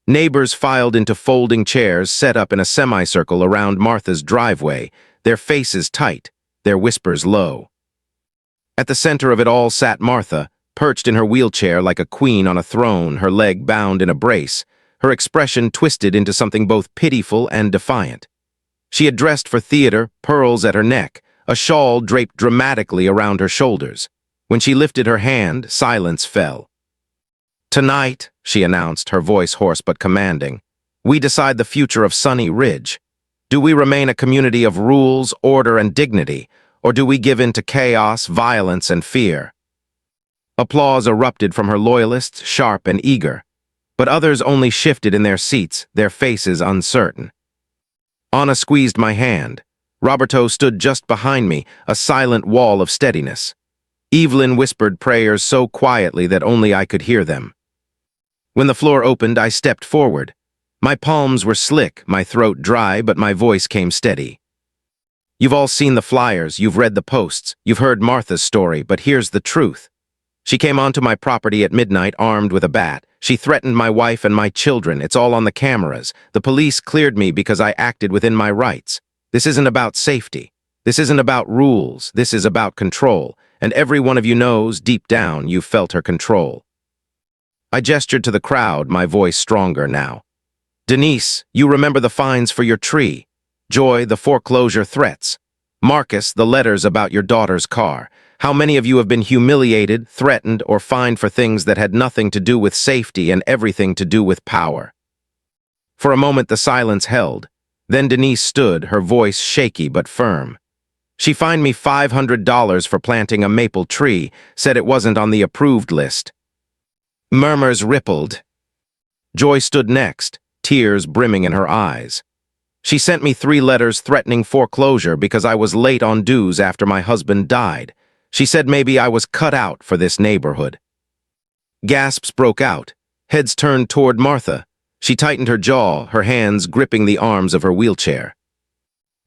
Neighbors filed into folding chairs set up in a semicircle around Martha's driveway, their faces tight, their whispers low. At the center of it all sat Martha, perched in her wheelchair like a queen on a throne, her leg bound in a brace, her expression twisted into something both pitiful and defiant. She had dressed for theater, pearls at her neck, a shawl draped dramatically around her shoulders. When she lifted her hand, silence fell. "Tonight," she announced, her voice hoarse but commanding, "we decide the future of Sunny Ridge. Do we remain a community of rules, order, and dignity, or do we give in to chaos, violence, and fear?" Applause erupted from her loyalists, sharp and eager, but others only shifted in their seats, their faces uncertain. Anna squeezed my hand. Roberto stood just behind me, a silent wall of steadiness. Evelyn whispered prayers so quietly that only I could hear them. When the floor opened, I stepped forward. My palms were slick, my throat dry, but my voice came steady. "You've all seen the flyers, you've read the posts, you've heard Martha's story, but here's the truth. She came onto my property at midnight armed with a bat. She threatened my wife and my children. It's all on the cameras. The police cleared me because I acted within my rights. This isn't about safety. This isn't about rules. This is about control. And every one of you knows, deep down, you've felt her control." I gestured to the crowd, my voice stronger now. "Denise, you remember the fines for your tree. Joy, the foreclosure threats. Marcus, the letters about your daughter's car. How many of you have been humiliated, threatened, or fined for things that had nothing to do with safety and everything to do with power?" For a moment the silence held. Then Denise stood, her voice shaky but firm. She fined me $500 for planting a maple tree, said it wasn't on the approved list. Murmurs rippled. Joy stood next, tears brimming in her eyes. She sent me 3 letters threatening foreclosure because I was late on dues after my husband died. She said maybe I was cut out for this neighborhood. Gasps broke out. Heads turned toward Martha. She tightened her jaw, her hands gripping the arms of her wheelchair.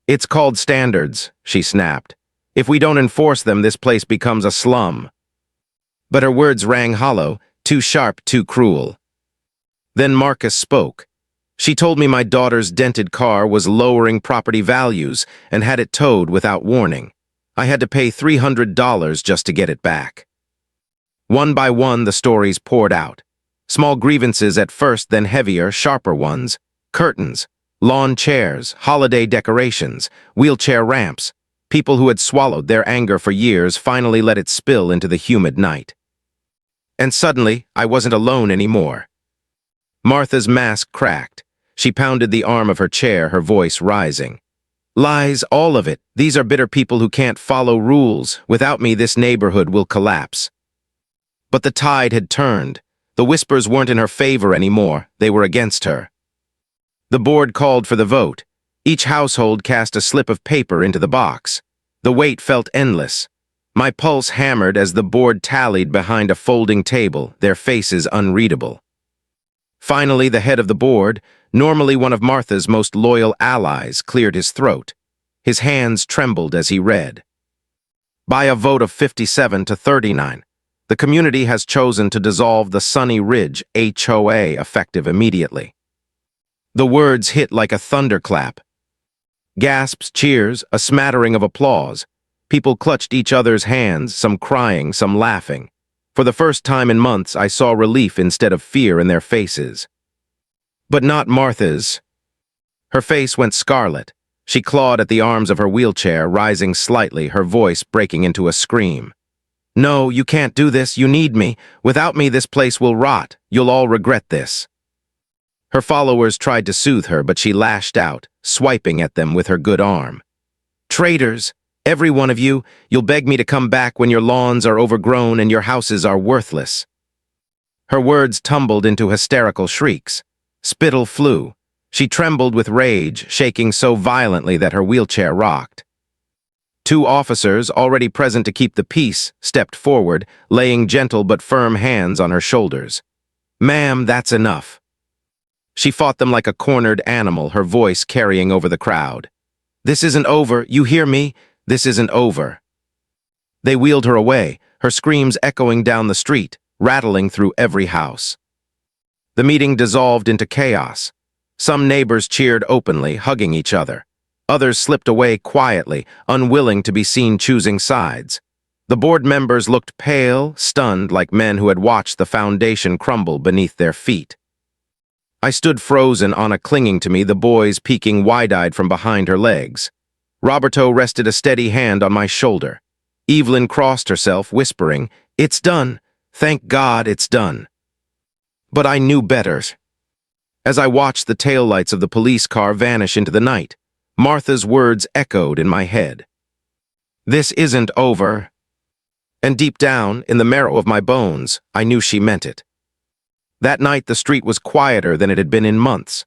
"It's called standards," she snapped. "If we don't enforce them, this place becomes a slum." But her words rang hollow, too sharp, too cruel. Then Marcus spoke. She told me my daughter's dented car was lowering property values and had it towed without warning. I had to pay $300 just to get it back. One by one, the stories poured out. Small grievances at first, then heavier, sharper ones. Curtains, lawn chairs, holiday decorations, wheelchair ramps. People who had swallowed their anger for years finally let it spill into the humid night. And suddenly, I wasn't alone anymore. Martha's mask cracked. She pounded the arm of her chair, her voice rising. Lies, all of it. These are bitter people who can't follow rules. Without me, this neighborhood will collapse. But the tide had turned. The whispers weren't in her favor anymore. They were against her. The board called for the vote. Each household cast a slip of paper into the box. The wait felt endless. My pulse hammered as the board tallied behind a folding table, their faces unreadable. Finally, the head of the board, normally one of Martha's most loyal allies, cleared his throat. His hands trembled as he read. By a vote of 57 to 39, the community has chosen to dissolve the Sunny Ridge HOA effective immediately. The words hit like a thunderclap. Gasps, cheers, a smattering of applause. People clutched each other's hands, some crying, some laughing. For the first time in months, I saw relief instead of fear in their faces. But not Martha's. Her face went scarlet. She clawed at the arms of her wheelchair, rising slightly, her voice breaking into a scream. No, you can't do this. You need me. Without me, this place will rot. You'll all regret this. Her followers tried to soothe her, but she lashed out, swiping at them with her good arm. Traitors! Every one of you, you'll beg me to come back when your lawns are overgrown and your houses are worthless. Her words tumbled into hysterical shrieks. Spittle flew. She trembled with rage, shaking so violently that her wheelchair rocked. Two officers, already present to keep the peace, stepped forward, laying gentle but firm hands on her shoulders. Ma'am, that's enough. She fought them like a cornered animal, her voice carrying over the crowd. This isn't over, you hear me? This isn't over. They wheeled her away, her screams echoing down the street, rattling through every house. The meeting dissolved into chaos. Some neighbors cheered openly, hugging each other. Others slipped away quietly, unwilling to be seen choosing sides. The board members looked pale, stunned, like men who had watched the foundation crumble beneath their feet. I stood frozen, Anna clinging to me, the boys peeking wide-eyed from behind her legs. Roberto rested a steady hand on my shoulder. Evelyn crossed herself, whispering, It's done. Thank God it's done. But I knew better. As I watched the taillights of the police car vanish into the night, Martha's words echoed in my head. This isn't over. And deep down, in the marrow of my bones, I knew she meant it. That night the street was quieter than it had been in months.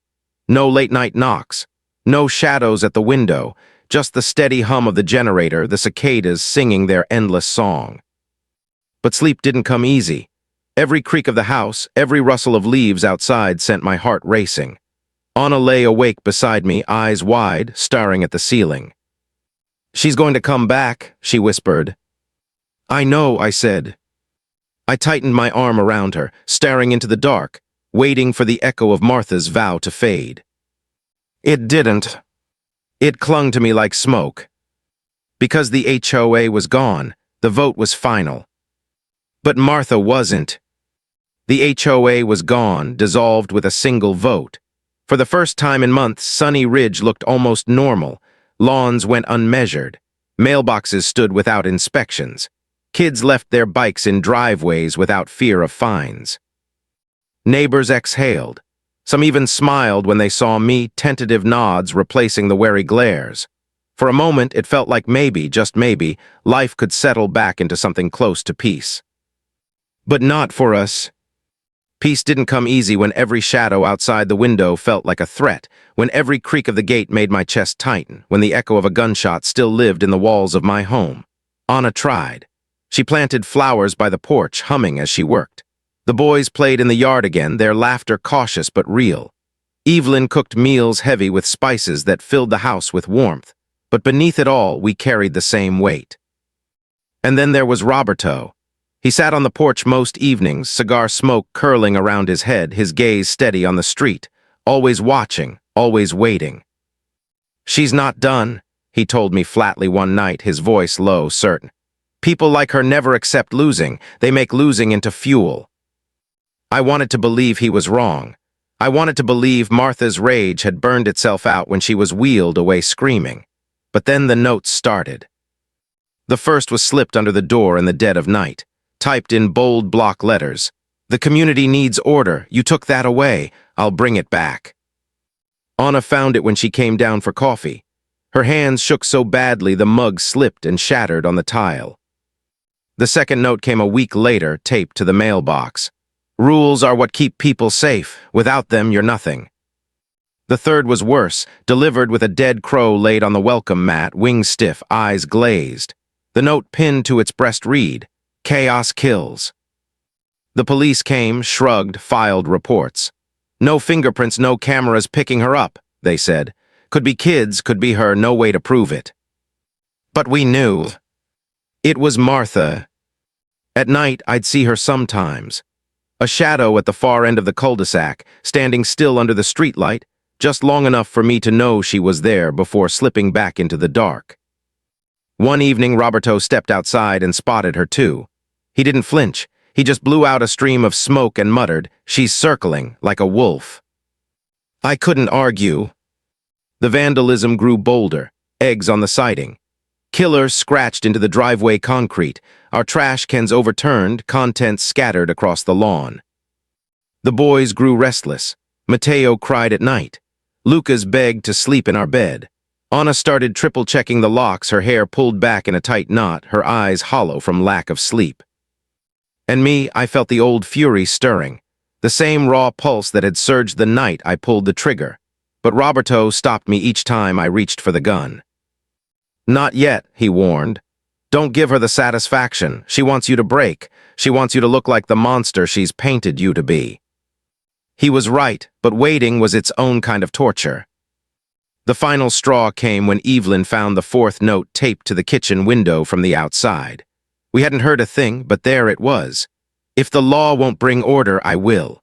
No late-night knocks, no shadows at the window, just the steady hum of the generator, the cicadas singing their endless song. But sleep didn't come easy. Every creak of the house, every rustle of leaves outside sent my heart racing. Anna lay awake beside me, eyes wide, staring at the ceiling. She's going to come back, she whispered. I know, I said. I tightened my arm around her, staring into the dark, waiting for the echo of Martha's vow to fade. It didn't. It clung to me like smoke. Because the HOA was gone, the vote was final. But Martha wasn't. The HOA was gone, dissolved with a single vote. For the first time in months, Sunny Ridge looked almost normal. Lawns went unmeasured. Mailboxes stood without inspections. Kids left their bikes in driveways without fear of fines. Neighbors exhaled. Some even smiled when they saw me, tentative nods replacing the wary glares. For a moment, it felt like maybe, just maybe, life could settle back into something close to peace. But not for us. Peace didn't come easy when every shadow outside the window felt like a threat, when every creak of the gate made my chest tighten, when the echo of a gunshot still lived in the walls of my home. Anna tried. She planted flowers by the porch, humming as she worked. The boys played in the yard again, their laughter cautious but real. Evelyn cooked meals heavy with spices that filled the house with warmth, but beneath it all, we carried the same weight. And then there was Roberto. He sat on the porch most evenings, cigar smoke curling around his head, his gaze steady on the street, always watching, always waiting. She's not done, he told me flatly one night, his voice low, certain. People like her never accept losing. They make losing into fuel. I wanted to believe he was wrong. I wanted to believe Martha's rage had burned itself out when she was wheeled away screaming. But then the notes started. The first was slipped under the door in the dead of night, typed in bold block letters. "The community needs order. You took that away. I'll bring it back." Anna found it when she came down for coffee. Her hands shook so badly the mug slipped and shattered on the tile. The second note came a week later, taped to the mailbox. "Rules are what keep people safe. Without them, you're nothing." The third was worse, delivered with a dead crow laid on the welcome mat, wings stiff, eyes glazed. The note pinned to its breast read, "Chaos kills." The police came, shrugged, filed reports. "No fingerprints, no cameras picking her up," they said. "Could be kids, could be her, no way to prove it." But we knew. It was Martha. At night, I'd see her sometimes. A shadow at the far end of the cul-de-sac, standing still under the streetlight, just long enough for me to know she was there before slipping back into the dark. One evening, Roberto stepped outside and spotted her too. He didn't flinch. He just blew out a stream of smoke and muttered, "She's circling, like a wolf." I couldn't argue. The vandalism grew bolder, eggs on the siding. Killers scratched into the driveway concrete, our trash cans overturned, contents scattered across the lawn. The boys grew restless. Mateo cried at night. Lucas begged to sleep in our bed. Anna started triple-checking the locks, her hair pulled back in a tight knot, her eyes hollow from lack of sleep. And me, I felt the old fury stirring, the same raw pulse that had surged the night I pulled the trigger. But Roberto stopped me each time I reached for the gun. "Not yet," he warned. "Don't give her the satisfaction. She wants you to break. She wants you to look like the monster she's painted you to be." He was right, but waiting was its own kind of torture. The final straw came when Evelyn found the fourth note taped to the kitchen window from the outside. We hadn't heard a thing, but there it was. "If the law won't bring order, I will."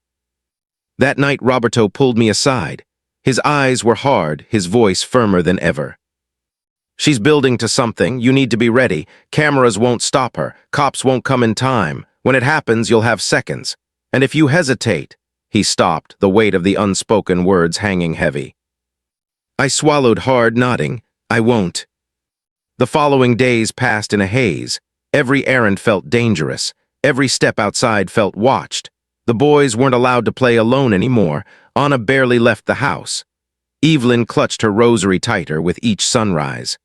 That night, Roberto pulled me aside. His eyes were hard, his voice firmer than ever. "She's building to something. You need to be ready. Cameras won't stop her. Cops won't come in time. When it happens, you'll have seconds. And if you hesitate—" He stopped, the weight of the unspoken words hanging heavy. I swallowed hard, nodding. "I won't." The following days passed in a haze. Every errand felt dangerous. Every step outside felt watched. The boys weren't allowed to play alone anymore. Anna barely left the house. Evelyn clutched her rosary tighter with each sunrise.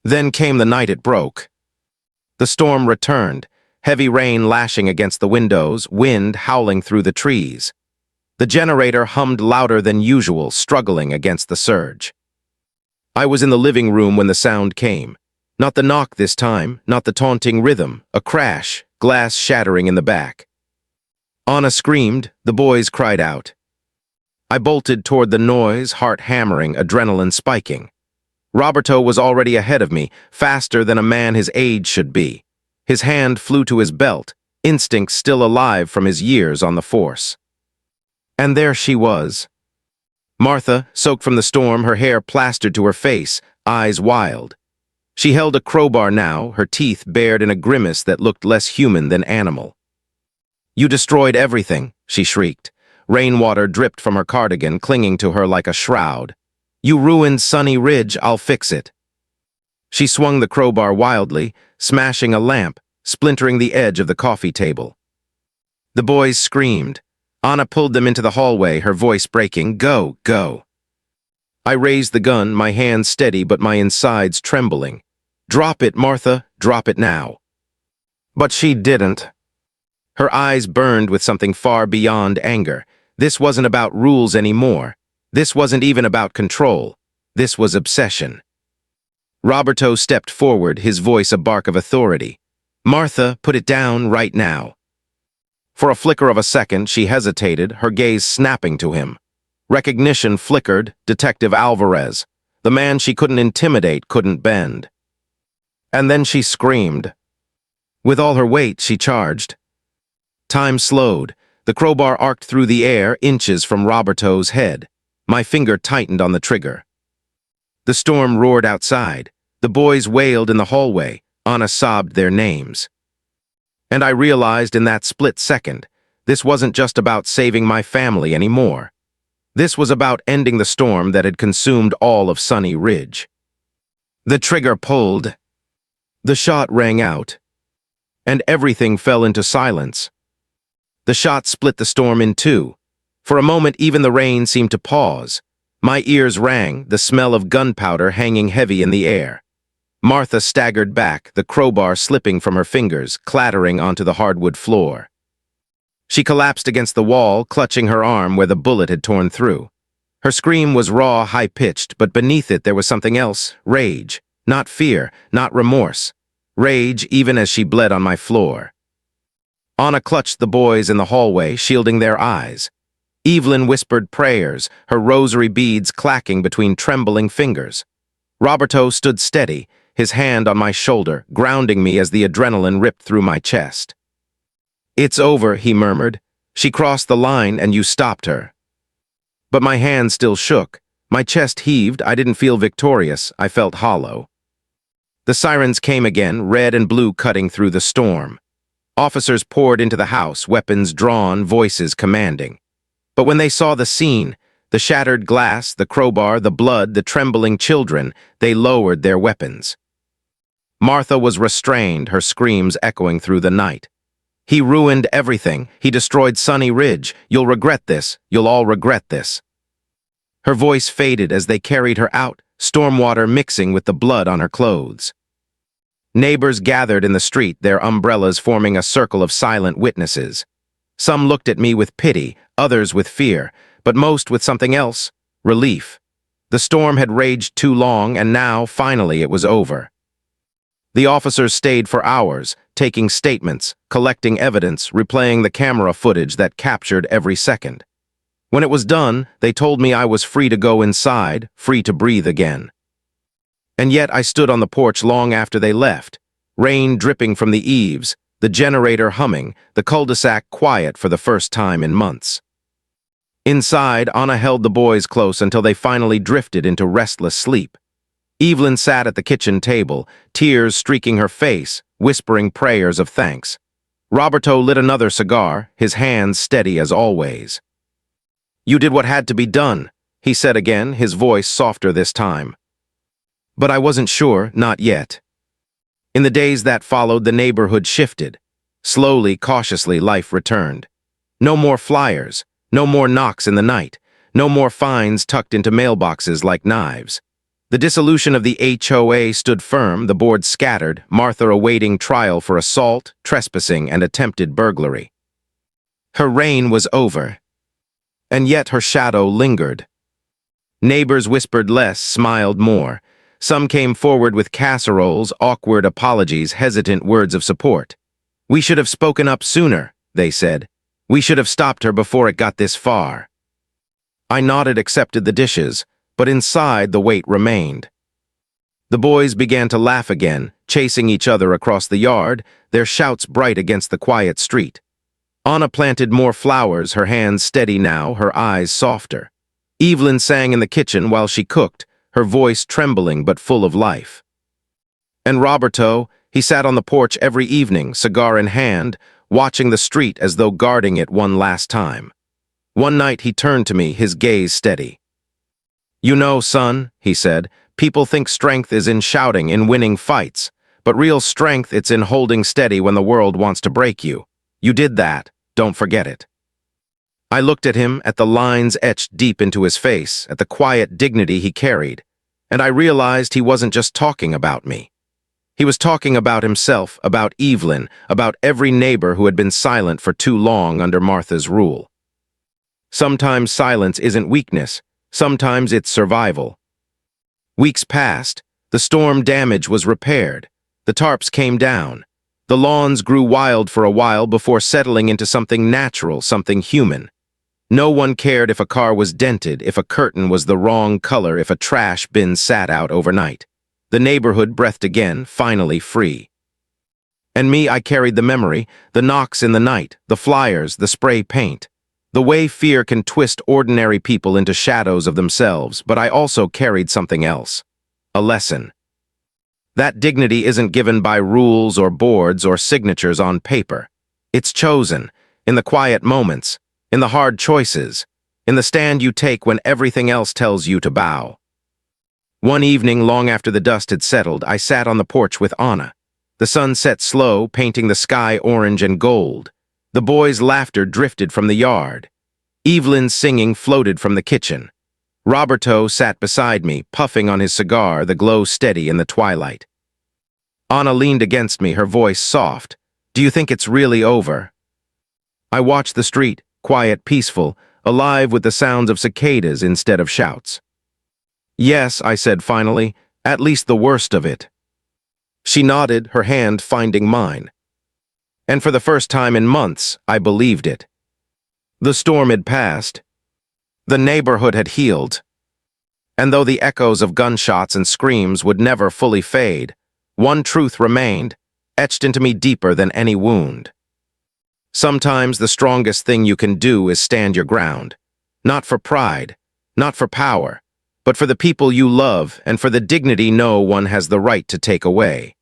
Then came the night it broke. The storm returned, heavy rain lashing against the windows, wind howling through the trees. The generator hummed louder than usual, struggling against the surge. I was in the living room when the sound came. Not the knock this time, not the taunting rhythm, a crash, glass shattering in the back. Anna screamed, the boys cried out. I bolted toward the noise, heart hammering, adrenaline spiking. Roberto was already ahead of me, faster than a man his age should be. His hand flew to his belt, instinct still alive from his years on the force. And there she was. Martha, soaked from the storm, her hair plastered to her face, eyes wild. She held a crowbar now, her teeth bared in a grimace that looked less human than animal. "You destroyed everything," she shrieked. Rainwater dripped from her cardigan, clinging to her like a shroud. "You ruined Sunny Ridge, I'll fix it." She swung the crowbar wildly, smashing a lamp, splintering the edge of the coffee table. The boys screamed. Anna pulled them into the hallway, her voice breaking. "Go, go." I raised the gun, my hands steady but my insides trembling. "Drop it, Martha, drop it now." But she didn't. Her eyes burned with something far beyond anger. This wasn't about rules anymore. This wasn't even about control. This was obsession. Roberto stepped forward, his voice a bark of authority. "Martha, put it down right now." For a flicker of a second, she hesitated, her gaze snapping to him. Recognition flickered, Detective Alvarez. The man she couldn't intimidate, couldn't bend. And then she screamed. With all her weight, she charged. Time slowed. The crowbar arced through the air, inches from Roberto's head. My finger tightened on the trigger. The storm roared outside. The boys wailed in the hallway. Anna sobbed their names. And I realized in that split second, This wasn't just about saving my family anymore. This was about ending the storm that had consumed all of Sunny Ridge. The trigger pulled. The shot rang out. And everything fell into silence. The shot split the storm in two. For a moment, even the rain seemed to pause. My ears rang, the smell of gunpowder hanging heavy in the air. Martha staggered back, the crowbar slipping from her fingers, clattering onto the hardwood floor. She collapsed against the wall, clutching her arm where the bullet had torn through. Her scream was raw, high-pitched, but beneath it there was something else, rage. Not fear, not remorse. Rage even as she bled on my floor. Anna clutched the boys in the hallway, shielding their eyes. Evelyn whispered prayers, her rosary beads clacking between trembling fingers. Roberto stood steady, his hand on my shoulder, grounding me as the adrenaline ripped through my chest. "It's over," he murmured. "She crossed the line and you stopped her." But my hand still shook. My chest heaved. I didn't feel victorious. I felt hollow. The sirens came again, red and blue cutting through the storm. Officers poured into the house, weapons drawn, voices commanding. But when they saw the scene, the shattered glass, the crowbar, the blood, the trembling children, they lowered their weapons. Martha was restrained, her screams echoing through the night. "He ruined everything. He destroyed Sunny Ridge. You'll regret this. You'll all regret this." Her voice faded as they carried her out, stormwater mixing with the blood on her clothes. Neighbors gathered in the street, their umbrellas forming a circle of silent witnesses. Some looked at me with pity, others with fear, but most with something else, relief. The storm had raged too long, and now, finally, it was over. The officers stayed for hours, taking statements, collecting evidence, replaying the camera footage that captured every second. When it was done, they told me I was free to go inside, free to breathe again. And yet I stood on the porch long after they left, rain dripping from the eaves, the generator humming, the cul-de-sac quiet for the first time in months. Inside, Anna held the boys close until they finally drifted into restless sleep. Evelyn sat at the kitchen table, tears streaking her face, whispering prayers of thanks. Roberto lit another cigar, his hands steady as always. "You did what had to be done," he said again, his voice softer this time. But I wasn't sure, not yet. In the days that followed, the neighborhood shifted. Slowly, cautiously, life returned. No more flyers, no more knocks in the night, no more fines tucked into mailboxes like knives. The dissolution of the HOA stood firm, the board scattered, Martha awaiting trial for assault, trespassing, and attempted burglary. Her reign was over, and yet her shadow lingered. Neighbors whispered less, smiled more. Some came forward with casseroles, awkward apologies, hesitant words of support. "We should have spoken up sooner," they said. "We should have stopped her before it got this far." I nodded, accepted the dishes, but inside the weight remained. The boys began to laugh again, chasing each other across the yard, their shouts bright against the quiet street. Anna planted more flowers, her hands steady now, her eyes softer. Evelyn sang in the kitchen while she cooked, her voice trembling but full of life. And Roberto, he sat on the porch every evening, cigar in hand, watching the street as though guarding it one last time. One night he turned to me, his gaze steady. "You know, son," he said, "people think strength is in shouting, in winning fights, but real strength it's in holding steady when the world wants to break you. You did that, don't forget it." I looked at him, at the lines etched deep into his face, at the quiet dignity he carried, and I realized he wasn't just talking about me. He was talking about himself, about Evelyn, about every neighbor who had been silent for too long under Martha's rule. Sometimes silence isn't weakness, sometimes it's survival. Weeks passed, the storm damage was repaired, the tarps came down, the lawns grew wild for a while before settling into something natural, something human. No one cared if a car was dented, if a curtain was the wrong color, if a trash bin sat out overnight. The neighborhood breathed again, finally free. And me, I carried the memory, the knocks in the night, the flyers, the spray paint. The way fear can twist ordinary people into shadows of themselves, but I also carried something else. A lesson. That dignity isn't given by rules or boards or signatures on paper. It's chosen, in the quiet moments, in the hard choices, in the stand you take when everything else tells you to bow. One evening, long after the dust had settled, I sat on the porch with Anna. The sun set slow, painting the sky orange and gold. The boys' laughter drifted from the yard. Evelyn's singing floated from the kitchen. Roberto sat beside me, puffing on his cigar, the glow steady in the twilight. Anna leaned against me, her voice soft. "Do you think it's really over?" I watched the street, quiet, peaceful, alive with the sounds of cicadas instead of shouts. "Yes," I said finally, "at least the worst of it." She nodded, her hand finding mine. And for the first time in months, I believed it. The storm had passed. The neighborhood had healed. And though the echoes of gunshots and screams would never fully fade, one truth remained, etched into me deeper than any wound. Sometimes the strongest thing you can do is stand your ground. Not for pride, not for power, but for the people you love and for the dignity no one has the right to take away.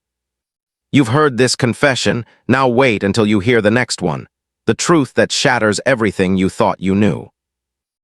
You've heard this confession, now wait until you hear the next one, the truth that shatters everything you thought you knew.